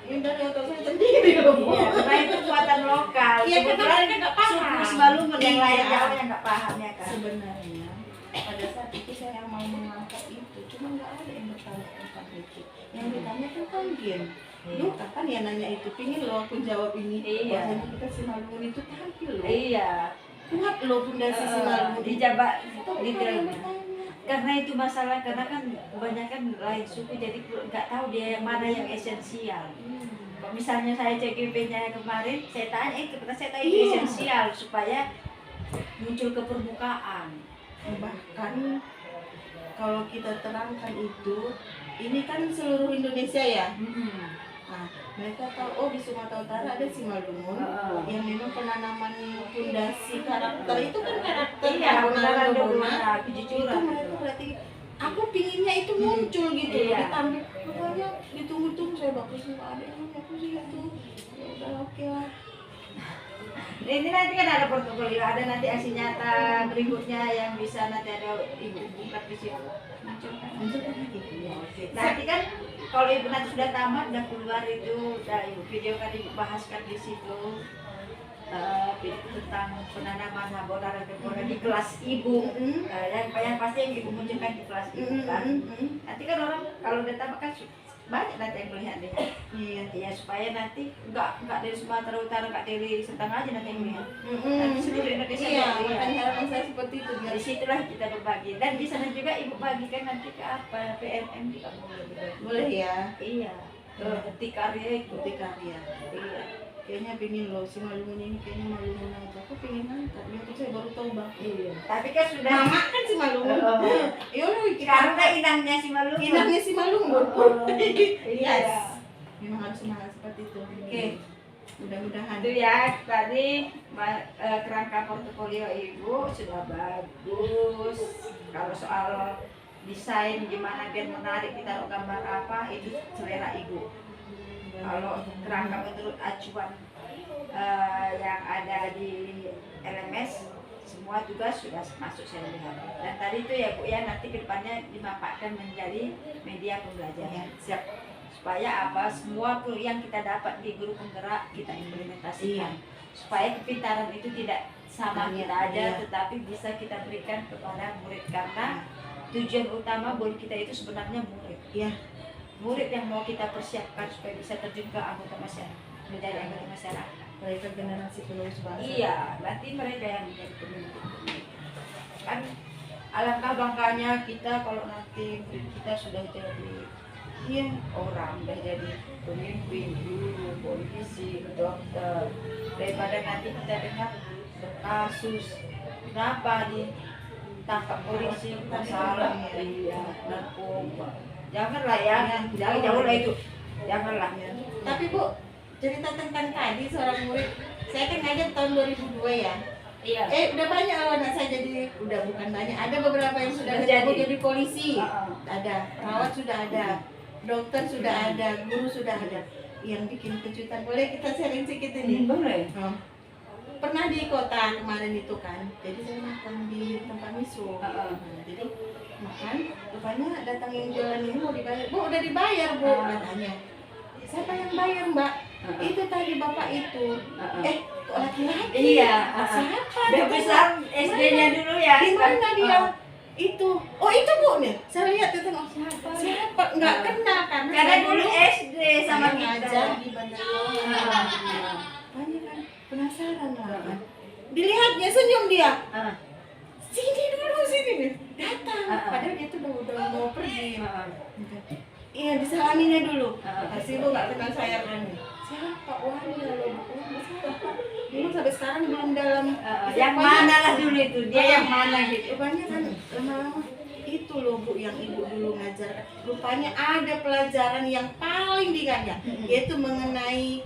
ini dari otak saya sendiri loh. Iya, karena itu buatan lokal. Iya, kita Kebetulan kan nggak paham. suku Simalungun yang lain Iya. jauh yang nggak paham ya kan. Sebenarnya pada saat itu saya yang mau mengangkat itu cuma nggak ada yang bertanya tentang itu. Yang ditanya tentang game. Lu kapan ya nanya itu? Pingin lo aku jawab ini. Iya. Bahasanya kita Simalungun itu tampil loh. Iya. Kuat lo pondasi Simalungun. Dijabat Tapi gitu. kalau yang bertanya, Karena itu masalah, karena kan kebanyakan lain suku jadi nggak tahu dia yang mana yang esensial. Kalau misalnya saya CGP-nya kemarin, saya tanya, kebetulan saya tanya Iya. esensial supaya muncul ke permukaan. bahkan kalau kita terangkan itu, ini kan seluruh Indonesia ya. Nah, mereka tahu oh di Sumatera Utara ada Simalungun yang memang penanaman pondasi karakter itu kan karakter Iya, beneran Dobona. kejujuran. Itu mereka berarti aku pinginnya itu muncul gitu. Iya. Ditampil pokoknya ditunggu-tunggu saya bagus nggak ada yang aku sih itu. Ya udah oke lah. Ini nanti kan ada portofolio, ada nanti aksi nyata berikutnya yang bisa nanti ada ibu buka di situ. Muncul kan? Nanti kan kalau ibu nanti sudah tamat, udah keluar itu, udah ibu video kan ibu bahaskan di situ. Tentang penanaman habora dan debora di kelas ibu. Yang pasti yang ibu munculkan di kelas ibu kan. Nanti kan orang kalau udah tamat kan banyak nanti yang melihat deh. Iya. Ya supaya nanti nggak dari Sumatera Utara, nggak dari Sentang aja nanti yang melihat. Nanti seluruh Indonesia. Iya, lihat. makanya harapan saya seperti itu biar Di situlah kita berbagi, dan di sana juga ibu bagikan nanti ke apa PMM juga boleh ya. Iya, ke Tikarya itu. Bukti karya. Iya. Kayaknya pingin loh Simalungun ini kayaknya Malungun aja. Aku pingin angkat. Ya saya baru tahu bang. Iya. Tapi kan sudah. Mama kan Simalungun. Ya udah Karena inangnya si Maluku. inangnya Simalungun. Iya. Memang harus semangat seperti itu. Oke. Mudah-mudahan. Itu ya tadi kerangka portofolio ibu sudah bagus. Kalau soal desain gimana biar menarik, kita taruh gambar apa, itu selera ibu. Kalau kerangka menurut acuan yang ada di LMS, semua tugas sudah masuk saya lihat. Dan tadi itu ya Bu ya, nanti kedepannya dimanfaatkan menjadi media pembelajaran. Siap. Supaya apa, semua yang kita dapat di guru penggerak kita implementasikan. Supaya kepintaran itu tidak sama kita aja, tetapi bisa kita berikan kepada murid. Karena tujuan utama guru kita itu sebenarnya murid. Murid yang mau kita persiapkan supaya bisa terjun ke anggota masyarakat, menjadi anggota masyarakat. Mereka generasi penerus bangsa. Iya, berarti mereka yang menjadi pemimpin. Kan alangkah bangganya kita kalau nanti murid kita sudah jadi orang, sudah jadi pemimpin, guru, politisi, dokter, daripada nanti kita dengar kasus kenapa ditangkap polisi masalah narkoba. Janganlah ya, jangan jauh lah itu, janganlah. Tapi Bu, cerita tentang tadi seorang murid, saya kan ngajar tahun 2002 ya. Iya. Udah banyak loh anak saya udah bukan banyak, ada beberapa yang sudah jadi polisi, ada, perawat sudah ada, dokter sudah ada, guru sudah ada. Yang bikin kejutan, boleh kita sharing sedikit ini? Boleh. Pernah di kota kemarin itu kan, jadi saya makan di tempat miso. Jadi makan, rupanya datang yang jualan ini mau dibayar. Bu, udah dibayar Bu, katanya. Siapa yang bayar Mbak? Itu tadi bapak itu. Kok laki-laki? Iya. Siapa? Udah besar SD-nya dulu ya. Di mana dia? Itu. Oh itu Bu nih. Saya lihat itu siapa? Siapa? Nggak kenal kan? Karena dulu SD sama kita. Ngajar di Bandar. Tanya kan penasaran lah kan. Dilihatnya senyum dia. Sini dulu sini nih. Datang. Padahal dia tuh udah mau pergi. Iya, disalaminya dulu. Kasih Bu nggak kenal saya kan. Siapa? Wanda loh. Siapa? Memang sampai sekarang belum dalam. Yang mana lah dulu itu? Dia yang mana gitu? Rupanya kan lama-lama itu loh Bu yang ibu dulu ngajar. Rupanya ada pelajaran yang paling digagas, yaitu mengenai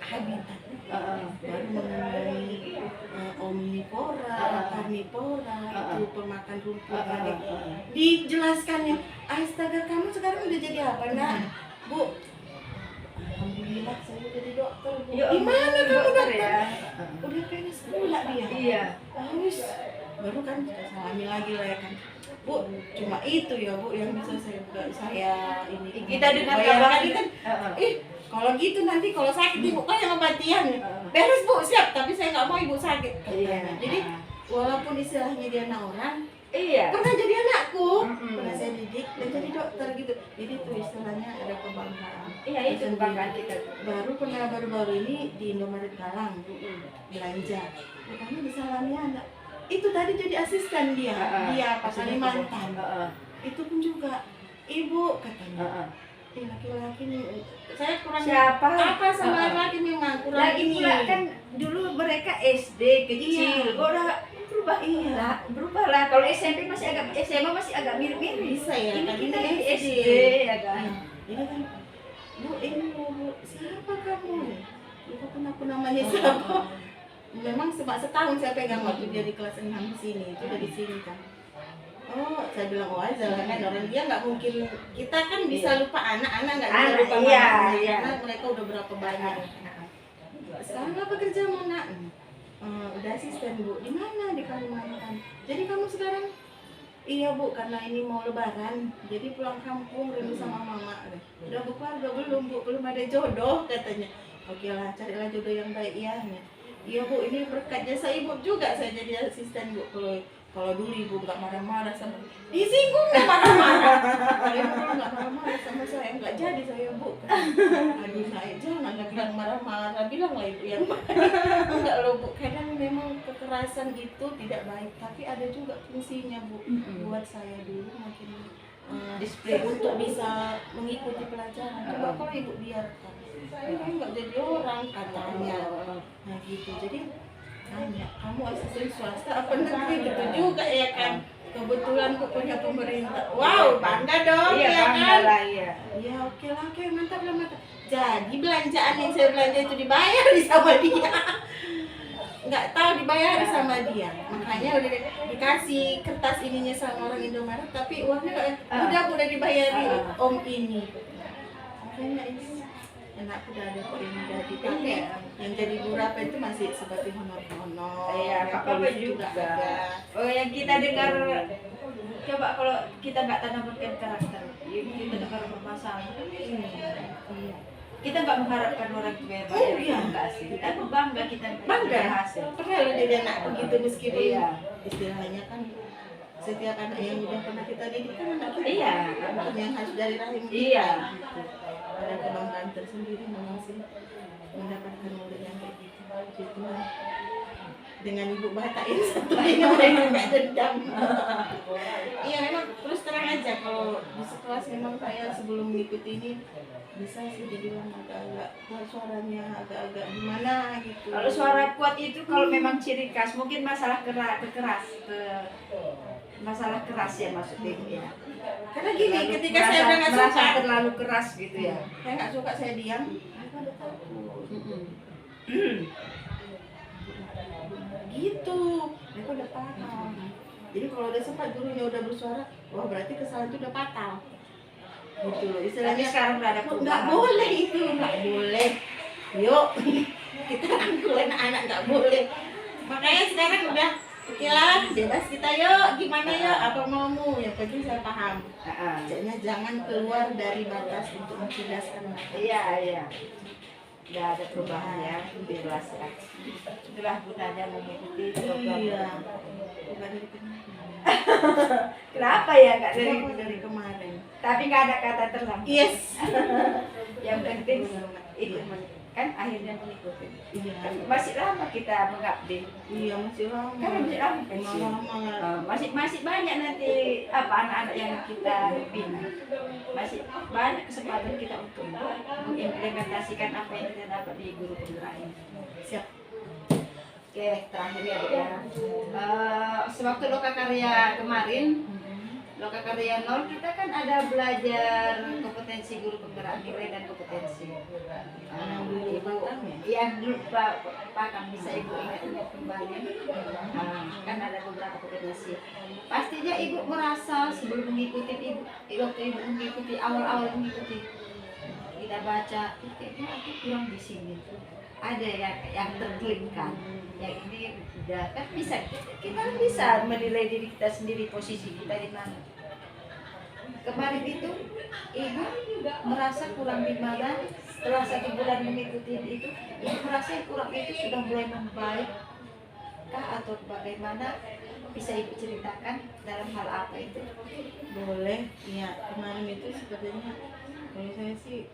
habitat. Baru mengenai omnivora, karnivora, itu pemakan rumput. Dijelaskannya, astaga kamu sekarang udah jadi apa nak? Bu, alhamdulillah saya udah jadi dokter Bu. Ya, Di mana kamu dokter? ya? Udah kayaknya sekolah dia. Iya. Bagus. Baru kan kita salami lagi lah ya kan. Bu, cuma itu ya Bu yang bisa saya ini. Kita dengar bayar kabar lagi kan. Kalau gitu nanti kalau sakit ibu kan yang obatian. Beres Bu, siap. Tapi saya nggak mau ibu sakit. Iya. Jadi walaupun istilahnya dia anak orang, Iya. pernah jadi anakku, pernah saya didik dan jadi dokter gitu. Jadi itu istilahnya ada kebanggaan. Iya itu kebanggaan kita. Baru-baru ini di Indomaret Galang belanja. Pertama disalami anak. Itu tadi jadi asisten dia pas Kalimantan. Itu pun juga ibu katanya. Laki-laki nih, saya kurang Siapa? apa sama laki-laki memang kurang Lagi ini. pula kan dulu mereka SD kecil, udah berubah berubah lah. Kalau SMP masih agak mirip-mirip. Bisa ya, Ini kan kita ini di SD. SD ya kan. Ini kan Bu, ini Bu, siapa kamu? Lupa pun aku namanya siapa. Memang setahun saya pegang waktu dia di kelas 6 di sini, itu dari sini kan. Oh, saya bilang wajar lah kan orang dia nggak mungkin, kita kan bisa lupa anak-anak nggak bisa lupa mama karena mereka udah berapa banyak. Sekarang apa kerjamu nak? Udah asisten Bu. Di mana? Di Kalimantan. Jadi kamu sekarang? Iya Bu, karena ini mau lebaran, jadi pulang kampung rindu sama mama. Udah berkeluarga belum Bu? Belum ada jodoh katanya. Oke lah, carilah jodoh yang baik ya. Iya Bu, ini berkat jasa ibu juga saya jadi asisten Bu. Kalau dulu ibu nggak marah-marah sama, disinggung nggak marah-marah. Kalau ibu dulu nggak marah-marah sama saya, nggak jadi saya Bu. Aduh saya jangan nggak bilang marah-marah, bilanglah ibu yang baik. Enggak loh Bu, kadang memang kekerasan itu tidak baik, tapi ada juga fungsinya Bu. Buat saya dulu makin disiplin untuk bisa mengikuti pelajaran. Coba kalau ibu biarkan, ini nggak jadi orang katanya. Nah gitu, jadi tanya, kamu asisten swasta apa negeri gitu juga ya kan? Kebetulan aku punya pemerintah. Wow, bangga dong Iya, ya bangga kan? lah iya. Ya oke lah, oke mantap lah mantap. Jadi belanjaan yang saya belanja itu dibayar sama dia. nggak tahu dibayar sama dia, makanya udah dikasih kertas ininya sama orang Indomaret, tapi uangnya udah dibayari om ini. Makanya ini enak udah ada kok yang jadi, tapi yang jadi berapa itu masih seperti honor-honor. Iya, apa juga. Oh, yang kita dengar, coba kalau kita nggak tanamkan karakter, kita dengar bermasalah. Kita nggak mengharapkan orang itu bayar enggak sih. Kita bangga kita Bangga hasil. pernah jadi anak begitu meskipun istilahnya kan setiap anak yang udah pernah kita didik kan anak kita. Iya. Anak yang harus dari rahim kita. Iya. Gitu. Ada kebanggaan tersendiri memang sih mendapatkan murid yang kayak gitu. Gitu. Dengan ibu batain satu ini mereka nggak dendam. Iya memang terus terang aja kalau di sekelas memang saya sebelum mengikuti ini bisa sih dibilang agak-agak kuat suaranya, agak-agak gimana gitu. Kalau suara kuat itu kalau memang ciri khas, mungkin masalah masalah keras ya maksudnya ya. Karena gini, Lalu ketika saya udah nggak merasa suka, terlalu keras gitu ya. saya nggak suka, saya diam. Mereka udah takut. Gitu, mereka udah paham. Jadi kalau udah sempat gurunya udah bersuara, wah berarti kesalahan itu udah fatal. Gitu loh, Tapi istilahnya sekarang udah ada nggak perubahan. boleh itu, nggak boleh. Yuk, kita rangkul anak-anak nggak boleh. Makanya sekarang udah oke lah, bebas kita yuk, gimana yuk, apa maumu, yang penting saya paham. Jadinya jangan keluar dari batas untuk mencerdaskan anak. Iya. Udah ada perubahan ya, lebih jelas ya. Itulah gunanya mengikuti program. Iya, bukan dari kemarin. Kenapa ya nggak Dari kemarin. Tapi nggak ada kata terlambat. Yes. Yang penting ikut kan akhirnya mengikuti. Iya. Masih lama kita mengabdi. Iya masih lama. Kan masih lama pensiun. Masih banyak nanti apa anak-anak yang kita bina. Masih banyak kesempatan kita untuk mengimplementasikan apa yang kita dapat di guru penggerak ini. Siap. Oke, terakhir ya Dek, ya. Sewaktu lokakarya kemarin, lokakarya 0 kita kan ada belajar kompetensi guru penggerak nilai dan kompetensi. Ibu, yang dulu Pak bisa Ibu ingat kembali. Kan ada beberapa kompetensi. Pastinya Ibu merasa sebelum mengikuti waktu Ibu mengikuti awal-awal mengikuti kita baca, kayaknya aku kurang di sini. Ada yang terklikkan. Yang ini udah kan bisa kita bisa menilai diri kita sendiri, posisi kita di mana. Kemarin itu Ibu merasa kurang di mana, setelah 1 bulan mengikuti itu Ibu merasa yang kurang itu sudah mulai membaik kah atau bagaimana, bisa Ibu ceritakan dalam hal apa itu? Boleh. Iya, kemarin itu sepertinya kalau saya sih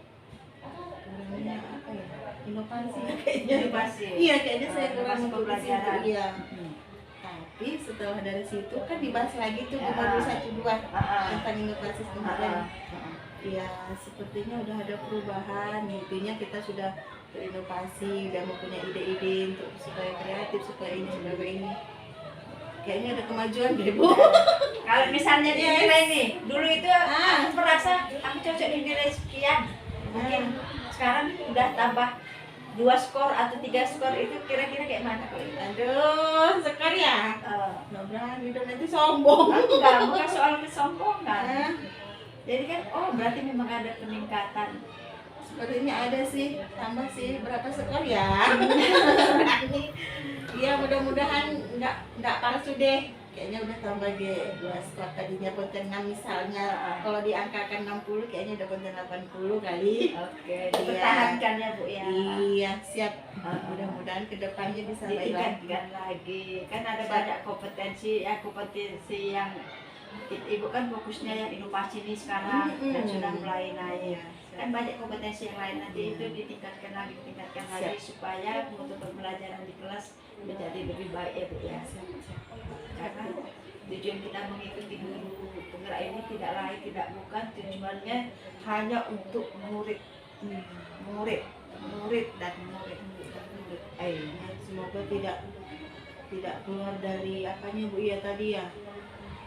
kurangnya apa ya, inovasi kayaknya. Iya, kayaknya saya kurang Masuk pembelajaran. Iya. Tapi setelah dari situ kan dibahas lagi tuh modul 1-2 tentang inovasi kemarin. Ya sepertinya udah ada perubahan, intinya kita sudah berinovasi, udah mempunyai ide-ide untuk supaya kreatif, supaya ini, supaya ini. Kayaknya ada kemajuan deh Bu. Kalau misalnya di nilai nih, dulu itu aku merasa aku cocok di nilai sekian. Mungkin sekarang udah tambah 2 skor atau 3 skor, itu kira-kira kayak mana kalau itu? Aduh, skor ya? Nggak berani dong, nanti sombong. Enggak, bukan soal kesombongan. Jadi kan, oh berarti memang ada peningkatan. Sepertinya ada sih, tambah sih, berapa skor ya? Iya, mudah-mudahan nggak palsu deh. Kayaknya udah tambah deh 2 skor, tadinya konten 6 misalnya, kalau diangkakan 60 kayaknya udah konten 80 kali. Oke, dipertahankan ya Bu ya. Iya, siap. Mudah-mudahan kedepannya bisa baik lagi. Ditingkatkan lagi. Kan ada banyak kompetensi yang Ibu kan fokusnya yang inovasi ini sekarang dan sudah mulai naik. Kan banyak kompetensi yang lain, nanti itu ditingkatkan lagi supaya mutu pembelajaran di kelas menjadi lebih baik ya Bu ya. Karena tujuan kita mengikuti guru penggerak ini tidak lain tidak bukan tujuannya hanya untuk murid. Semoga tidak keluar dari apanya Bu ya tadi ya.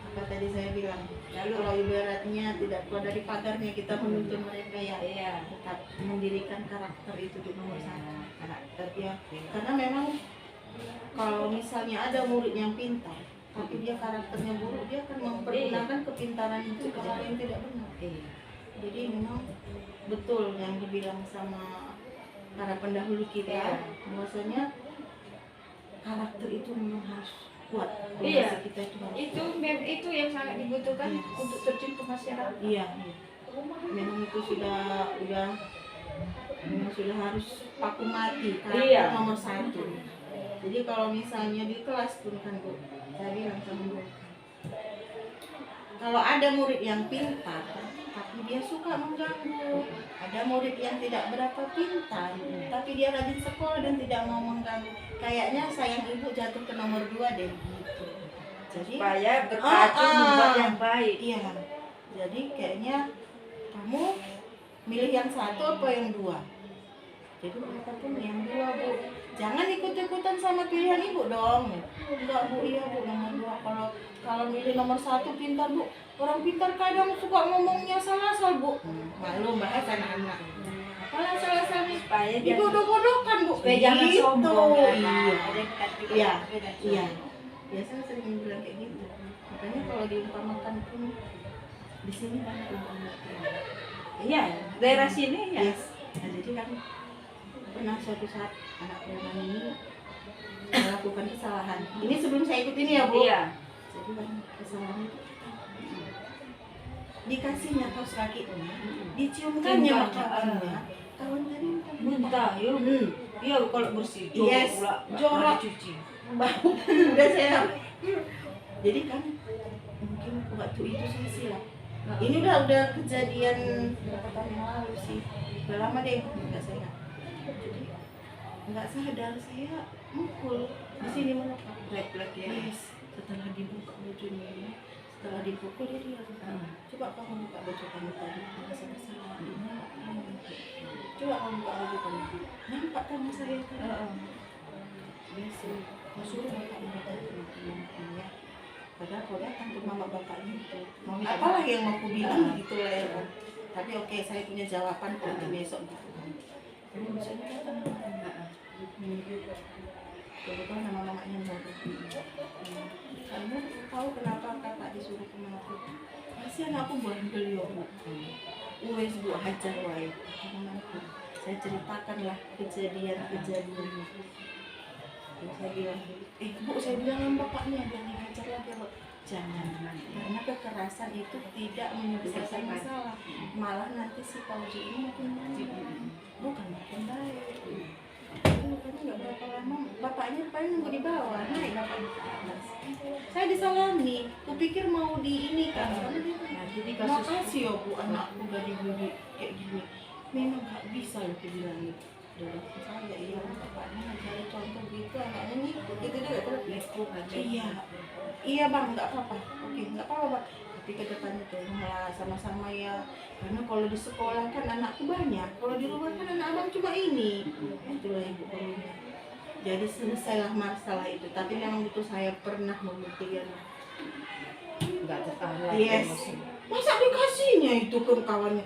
Apa tadi saya bilang, lalu kalau ibaratnya tidak keluar dari pagarnya, kita menuntun mereka ya, tetap mendirikan karakter itu di nomor 1. Karakter ya, karena memang kalau misalnya ada murid yang pintar tapi dia karakternya buruk, dia akan mempergunakan kepintaran itu ke hal yang tidak benar. Jadi memang betul yang dibilang sama para pendahulu kita, bahwasanya karakter itu memang harus kuat. Iya. Kita itu Itu yang sangat dibutuhkan untuk terjun ke masyarakat. iya. Memang itu memang sudah harus paku mati karakter nomor 1. Jadi kalau misalnya di kelas pun kan Bu, saya bilang sama Bu, kalau ada murid yang pintar tapi dia suka mengganggu, ada murid yang tidak berapa pintar tapi dia rajin sekolah dan tidak mau mengganggu, kayaknya sayang ibu jatuh ke nomor 2 deh gitu. Jadi Supaya berpacu membuat yang baik. iya, jadi kayaknya kamu milih yang 1 apa yang 2? Jadi mereka pun yang 2 Bu, jangan ikut-ikutan sama pilihan ibu dong. Enggak Bu, iya Bu, nomor 2. Kalau milih nomor 1 pintar Bu, orang pintar kadang suka ngomongnya salah-salah Bu. Malu bahas anak-anak. Apalah salah-salah Supaya dibodoh-bodohkan Bu. supaya jangan Gitu. sombong. Iya. Iya. Biasanya sering bilang kayak gitu. Makanya kalau diumpamakan pun di sini kan Iya, daerah sini ya. yes. Nah, jadi kan pernah suatu saat anak preman ini melakukan kesalahan. Ini sebelum saya ikut ini ya Bu. Iya. Jadi kan kesalahan itu dikasihnya kaos kaki ini, diciumkannya makaannya. Kawan tadi Muntah, yuk. Iya, kalau bersih. Yes, Jorok. jorok. Cuci. bau udah saya. Jadi kan mungkin waktu itu sih silah. Ini udah kejadian berapa tahun yang lalu sih. Udah lama deh nggak sehat. Jadi nggak sadar saya mukul di sini menetap. Refleks ya. Yes. Setelah dibuka bajunya, setelah dipukul dia diam. Coba kamu buka baju kamu tadi, merasa bersalah. Coba kamu buka baju kamu, nampak tangan saya kan? Biasa, suruh bapaknya datang ya. Padahal kau datang ke mama bapaknya itu, apalah yang mau aku bilang gitu lah ya kan. Tapi oke, saya punya jawaban kok untuk besok gitu kan. Jadi besoknya datang kebetulan nama mamanya baru. Kamu tahu kenapa kakak disuruh kemari? Kasihan aku buat beliau Bu. Wes Bu hajar wae. Saya ceritakanlah kejadian-kejadian. Saya bilang, Bu, saya bilang sama bapaknya jangan dihajar lagi Bu. Jangan, karena kekerasan itu tidak menyelesaikan masalah, malah nanti si Pauji ini makin baik, bukan makin baik. Makanya nggak berapa lama bapaknya paling nunggu di bawah, naik bapaknya ke atas. Saya disalami, kupikir mau di ini kan, karena dia kan, Jadi makasih ya Bu, anakku udah dibully kayak gini. Memang nggak bisa loh dibilangin. Dalam saya iya bapaknya cari contoh gitu, anaknya ngikut gitu juga terus ngikut aja. Iya Bang, nggak apa-apa. Oke, nggak apa-apa Bang. Tapi ke depannya tolonglah sama-sama ya. Karena kalau di sekolah kan anakku banyak, kalau di rumah kan anak abang cuma ini. Itulah ibu perlunya. Jadi selesailah masalah itu. Tapi memang itu saya pernah membuktikan. nggak tertahan. Yes. Masa dikasihnya itu ke kawannya?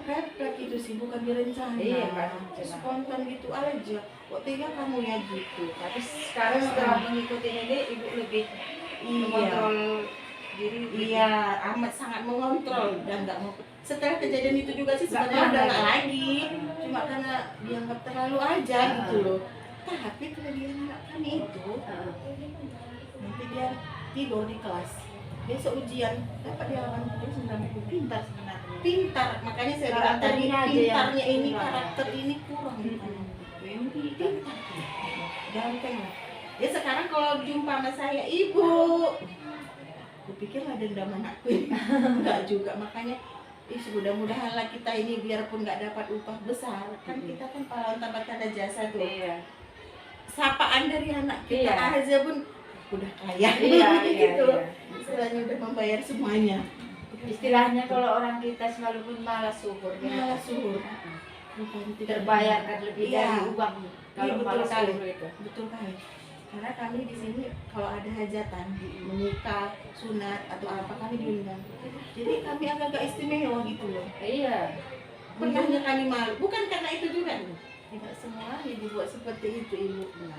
Refleks itu sih, bukan direncana. Iya, Pak. Spontan gitu aja. Kok tega kamu ya gitu? Tapi sekarang setelah mengikuti ini, ibu lebih mengontrol diri. Iya, amat sangat mengontrol dan nggak mau. Setelah kejadian itu juga sih sebenarnya udah nggak lagi, cuma karena dianggap terlalu aja gitu loh. Tapi kelebihan anak kami itu, nanti dia tidur di kelas, besok ujian dapat dia 80 pintar sebenarnya. Pintar, makanya saya bilang tadi pintarnya ini karakter ini kurang. Pintar, ganteng. Ya sekarang kalau jumpa sama saya, ibu, kupikir lah dendam anakku ini. Enggak juga, makanya mudah-mudahan lah kita ini biarpun nggak dapat upah besar, kan kita kan pahlawan tanpa tanda jasa tuh. Iya. Sapaan dari anak kita aja pun udah kaya. Iya, gitu. iya. Istilahnya udah membayar semuanya. Istilahnya kalau orang kita selalu pun malas syukur. Malas syukur. Bukan tidak Terbayarkan lebih Iya. dari uang. Kalau betul malas sekali. syukur itu. Betul kali. Karena kami di sini kalau ada hajatan, menikah, sunat atau apa kami diundang. Jadi kami agak istimewa gitu loh. Iya. Pernahnya kami malu, bukan karena itu juga. tidak semuanya dibuat seperti itu ibunya.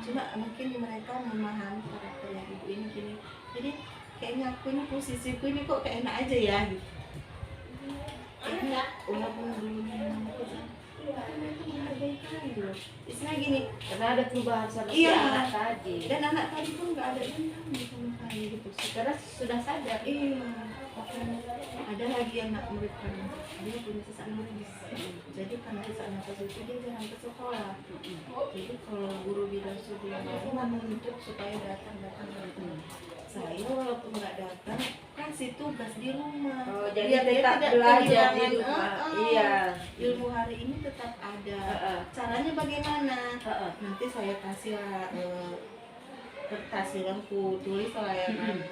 Cuma mungkin mereka memahami karakter yang ibu ini gini. Jadi kayaknya aku ini posisiku ini kok kayak enak aja ya gitu. Kayaknya walaupun dulu mereka menghargai kali loh. Istilah gini, Karena ada perubahan sama si iya, anak tadi. dan anak tadi pun nggak ada dendam sama kali gitu. Karena sudah sadar. Iya, makanya ada lagi yang nak mereka dia punya sesak nafas. Jadi karena sesak nafas itu dia jarang ke sekolah. Jadi kalau guru bilang sudah mau menuntut supaya datang. Saya walaupun nggak datang kasih tugas di rumah. Oh, Biar jadi dia tetap tidak belajar di kehilangan, rumah. Iya. ilmu hari ini tetap ada. Caranya bagaimana? Nanti saya kasih kertas yang ku tulis lah ya kan.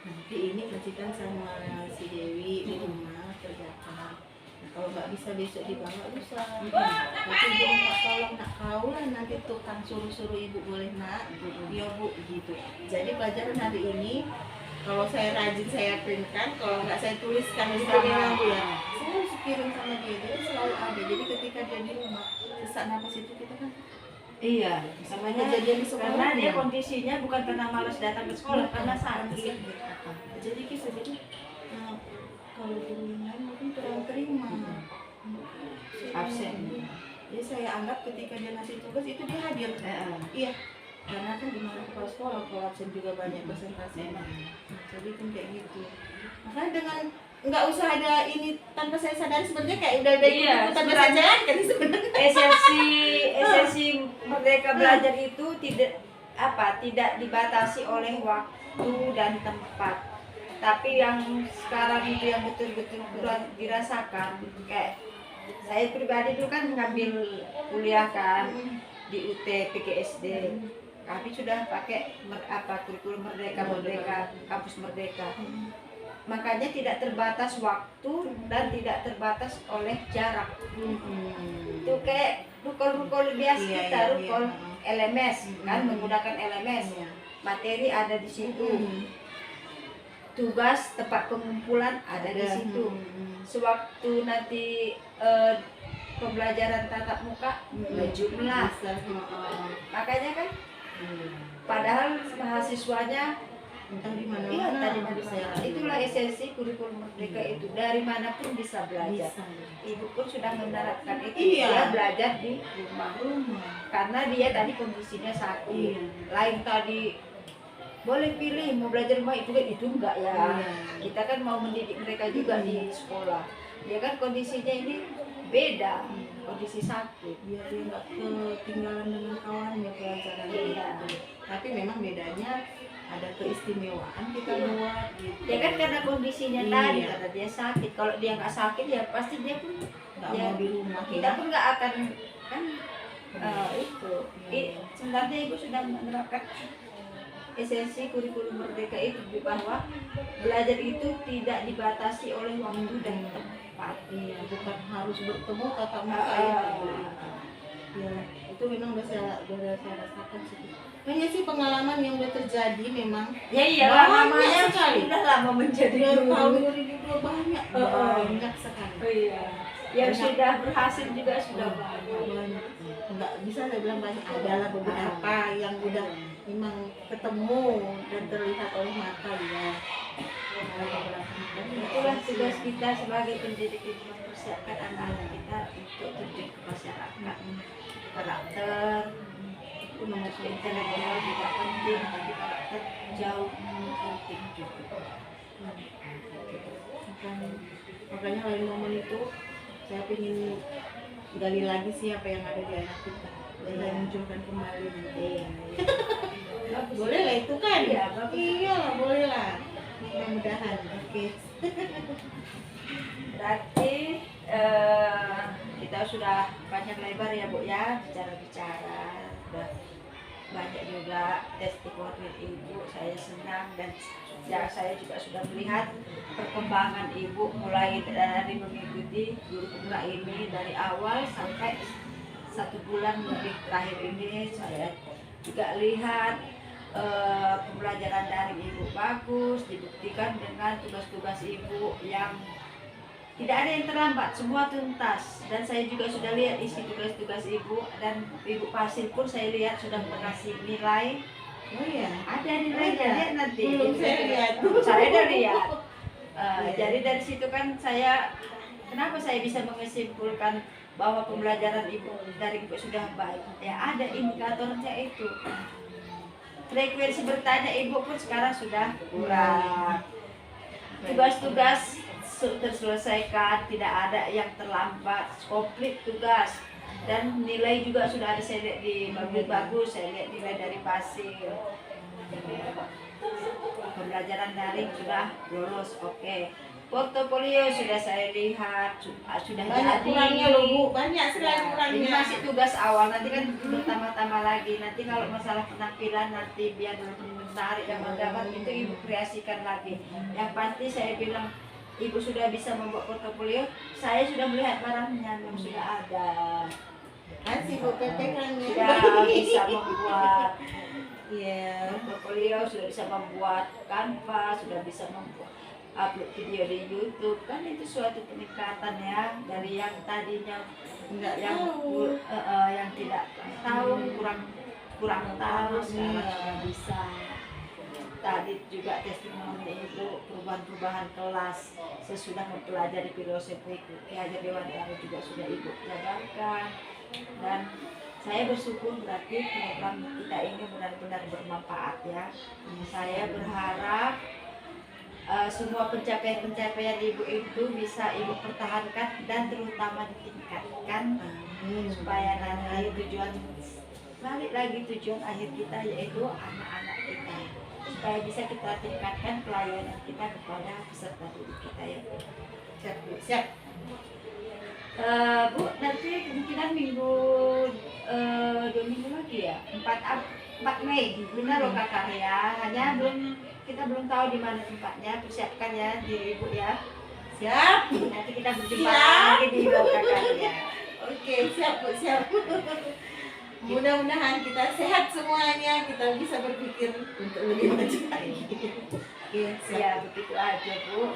Nanti ini kasihkan sama si Dewi di rumah kerjakan. Nah, kalau nggak bisa besok dibawa lusa. Tapi ibu minta tolong nak kau lah nanti tukang suruh ibu boleh nak. Iya bu gitu. Jadi pelajaran hari ini kalau saya rajin saya printkan, kalau nggak saya tuliskan di sana bu ya. Saya harus kirim sama dia, jadi selalu ada. Jadi ketika dia di rumah sesak napas itu kita kan Iya, samanya kejadian di sekolah karena dia ya. kondisinya bukan karena malas datang ke sekolah, karena sakit. Jadi kita jadi kalau guru yang lain mungkin kurang terima. Absen. Jadi saya anggap ketika dia ngasih tugas itu dia hadir. Iya. Karena kan di mana kepala sekolah kalau absen juga banyak presentasi. Jadi kan kayak gitu. Makanya dengan nggak usah ada ini tanpa saya sadari sebenarnya kayak udah Iya, tanpa sebenarnya. sadar kan sebenarnya. Esensi Merdeka Belajar itu tidak dibatasi oleh waktu dan tempat. Tapi yang sekarang itu yang betul-betul kurang dirasakan, kayak saya pribadi dulu kan ngambil kuliah kan di UT PGSD. Kami sudah pakai kurikulum Merdeka, kampus Merdeka. Makanya tidak terbatas waktu dan tidak terbatas oleh jarak. Itu kayak rukol biasa Iya, kita, iya, rukol iya. LMS kan, menggunakan LMS. Iya. Materi ada di situ. Tugas tempat pengumpulan ada di situ. Sewaktu nanti pembelajaran tatap muka jumlah. Makanya kan padahal mahasiswanya Entah di mana. iya tadi saya itulah esensi kurikulum Merdeka itu, dari manapun bisa belajar. Ibu pun sudah menerapkan itu. Iya. Dia belajar di rumah karena dia tadi kondisinya sakit. Lain tadi boleh pilih mau belajar rumah itu kan, itu enggak ya. Kita kan mau mendidik mereka juga di sekolah. Dia kan kondisinya ini beda, kondisi sakit. Biar dia nggak ketinggalan dengan kawannya pelajaran. Iya. Tapi memang bedanya ada keistimewaan kita buat gitu. Ya kan karena kondisinya Iya. tadi, karena dia sakit. Kalau dia nggak sakit ya pasti dia pun nggak ya, mau di rumah kita ya. pun nggak akan kan itu. Sebenarnya ibu sudah menerapkan esensi kurikulum Merdeka itu bahwa belajar itu tidak dibatasi oleh waktu dan tempat. Iya, bukan harus bertemu tatap muka ya. Ya, itu memang udah saya rasakan sih. Hanya sih pengalaman yang udah terjadi memang. Ya iya, Banyak namanya sekali. sudah lama menjadi Dari tahun guru. 2002 banyak sekali. Oh iya. Yang Banyak. sudah berhasil juga sudah banyak. Banyak. Nggak bisa saya bilang banyak, adalah beberapa yang udah memang ketemu dan terlihat oleh mata ya. Itulah tugas kita sebagai pendidik itu, mempersiapkan anak-anak kita untuk terjun ke masyarakat. Karakter itu nomor satu, intelektual juga penting, tapi karakter jauh penting juga. Makanya lain momen itu saya ingin gali lagi sih apa yang ada di anak kita dan saya munculkan kembali nanti. Boleh lah itu kan? Iya, bagus. Iya lah, boleh lah. Mudah-mudahan. Oke. Berarti kita sudah panjang lebar ya Bu ya, bicara-bicara, sudah banyak juga testimoni Ibu. Saya senang dan ya, saya juga sudah melihat perkembangan Ibu mulai dari mengikuti guru pemula ini dari awal sampai 1 bulan lebih terakhir ini. Saya juga lihat pembelajaran daring Ibu bagus, dibuktikan dengan tugas-tugas Ibu yang tidak ada yang terlambat, semua tuntas. Dan saya juga sudah lihat isi tugas-tugas ibu, dan ibu Pasil pun saya lihat sudah mengasih nilai. Oh iya. Ada nilainya, Ada. lihat nanti. Belum saya lihat. Saya udah lihat. Iya. Jadi dari situ kan saya, kenapa saya bisa menyimpulkan bahwa pembelajaran ibu daring sudah baik? Ya ada indikatornya itu. Frekuensi bertanya ibu pun sekarang sudah kurang. Tugas-tugas terselesaikan, tidak ada yang terlambat, komplit tugas. Dan nilai juga sudah ada, saya lihat di bagus-bagus, saya lihat nilai dari Pasil. Pembelajaran daring sudah lulus, oke. Portofolio sudah saya lihat, sudah Banyak jadi. kurangnya loh Bu, banyak sekali Ini kurangnya. masih tugas awal, nanti kan bertambah-tambah lagi. Nanti kalau masalah penampilan nanti biar menarik gambar-gambar itu ibu kreasikan lagi. Yang pasti saya bilang ibu sudah bisa membuat portofolio, saya sudah melihat barangnya yang sudah ada. Kasih Bu PP kan ya. Sudah bisa membuat Iya. portofolio, sudah bisa membuat Canva, sudah bisa membuat upload video di YouTube. Kan itu suatu peningkatan ya, dari yang tadinya Enggak yang tahu. yang tidak tahu, kurang tahu, sekarang sudah bisa. Tadi juga testimoni ibu perubahan-perubahan kelas sesudah mempelajari filosofi Ki Hajar Dewantara juga sudah ibu jabarkan. Dan saya bersyukur berarti program kita ini benar-benar bermanfaat ya. Saya berharap semua pencapaian-pencapaian ibu itu bisa ibu pertahankan dan terutama ditingkatkan, supaya nanti tujuan balik lagi tujuan akhir kita yaitu anak-anak kita, supaya bisa kita tingkatkan pelayanan kita kepada peserta didik kita ya. Siap Bu, siap. Bu, nanti kemungkinan minggu 2 minggu lagi ya, 4 Mei, benar loh kakak ya. Hanya kita belum tahu di mana tempatnya, persiapkan ya diri ibu ya. Siap. Nanti kita berjumpa Siap. lagi di kakak ya. Oke, siap Bu, siap. Mudah-mudahan kita sehat semuanya, kita bisa berpikir untuk lebih maju lagi. Oke, siap. Ya begitu aja Bu.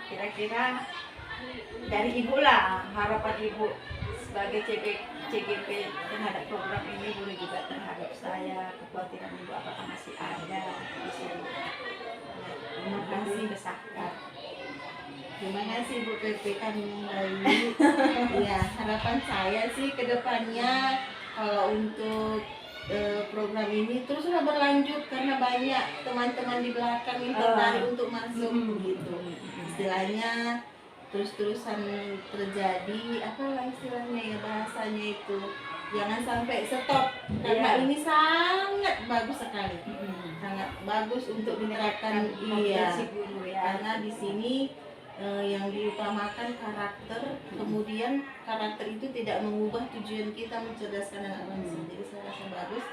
Kira-kira dari ibu lah, harapan ibu sebagai CGP terhadap program ini, boleh juga terhadap saya, kekhawatiran ibu apakah masih ada di sini. Terima kasih. Besarkan. Terima kasih Bu PP kami kembali. Ya, harapan saya sih ke depannya kalau untuk program ini teruslah berlanjut, karena banyak teman-teman di belakang yang tertarik untuk masuk gitu. Istilahnya terus-terusan terjadi, apalah istilahnya ya, bahasanya itu jangan sampai stop, karena Iya. ini sangat bagus sekali, sangat bagus untuk diterapkan. Iya, Si guru ya. karena di sini yang diutamakan karakter, kemudian karakter itu tidak mengubah tujuan kita mencerdaskan anak bangsa. Jadi saya rasa bagus,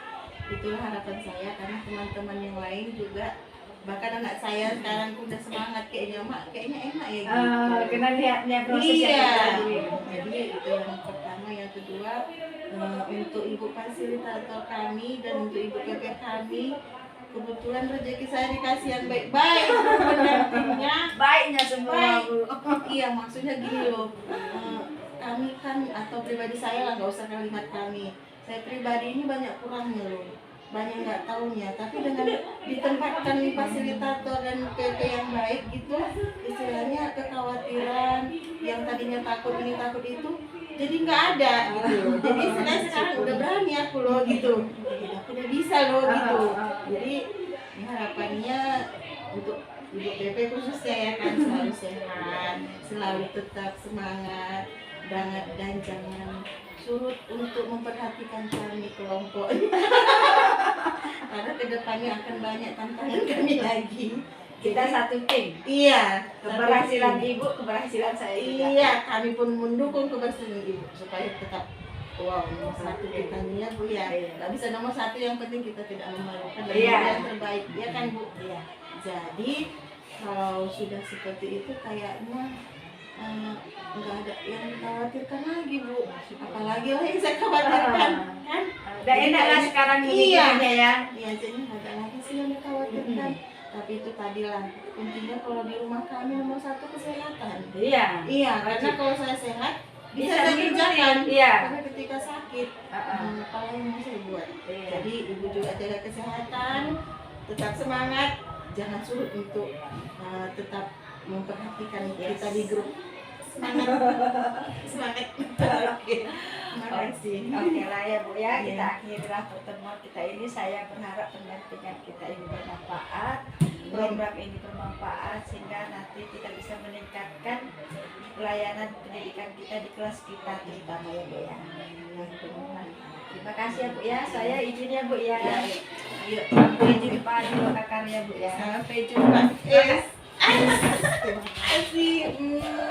itulah harapan saya, karena teman-teman yang lain juga, bahkan anak saya sekarang pun udah semangat kayaknya, Mak kayaknya enak ya gitu. Kena lihatnya proses yang Iya, terjadi. jadi itu yang pertama. Yang kedua, untuk ibu fasilitator kami dan untuk ibu PP kami, kebetulan rezeki saya dikasih yang baik-baik pendampingnya. Baiknya semua Baik. Bu. Iya, maksudnya gini loh, kami kan, atau pribadi saya lah, nggak usah kalimat kami, saya pribadi ini banyak kurangnya loh, banyak nggak taunya, tapi dengan ditempatkan di fasilitator dan PP yang baik gitu, istilahnya kekhawatiran yang tadinya takut ini takut itu jadi nggak ada gitu. Jadi saya sekarang udah berani aku loh gitu, aku udah bisa loh gitu. Jadi harapannya untuk Ibu PP khususnya ya kan, selalu sehat, selalu tetap semangat banget, dan jangan surut untuk memperhatikan kami kelompok. Karena kedepannya akan banyak tantangan kami lagi. Kita satu tim. Iya, Keberhasilan satu tim. ibu, keberhasilan saya juga. Iya, kami pun mendukung keberhasilan ibu supaya tetap nomor satu kita nih ya Bu ya. Nggak bisa nomor satu, yang penting kita tidak memalukan dan Iya. yang terbaik ya kan Bu. Iya. Jadi kalau sudah seperti itu kayaknya nggak ada yang dikhawatirkan lagi Bu. Apalagi lah yang saya khawatirkan kan. Udah enak lah sekarang Iya. mikirnya ya. Iya, jadi nggak ada lagi sih yang dikhawatirkan. Tapi itu tadilah kuncinya kalau di rumah kami nomor satu kesehatan. Iya. Iya, karena kalau saya sehat bisa Bisa saya ngikutin, kerjakan. iya. Karena ketika sakit, apa yang bisa dibuat? Iya. Jadi ibu juga jaga kesehatan, tetap semangat, jangan sulit untuk tetap memperhatikan kita di grup. Semangat, semangat. Oke, terima kasih. Oke lah ya Bu ya, Iya. kita akhirilah pertemuan kita ini. Saya berharap pendampingan kita ini bermanfaat, program ini bermanfaat sehingga nanti kita bisa meningkatkan pelayanan pendidikan kita di kelas kita terutama ya Bu ya. Terima kasih ya Bu ya, saya izin ya Bu ya. Ayo, Sampai jumpa di Loka Karya Bu ya. sampai jumpa. Terima kasih.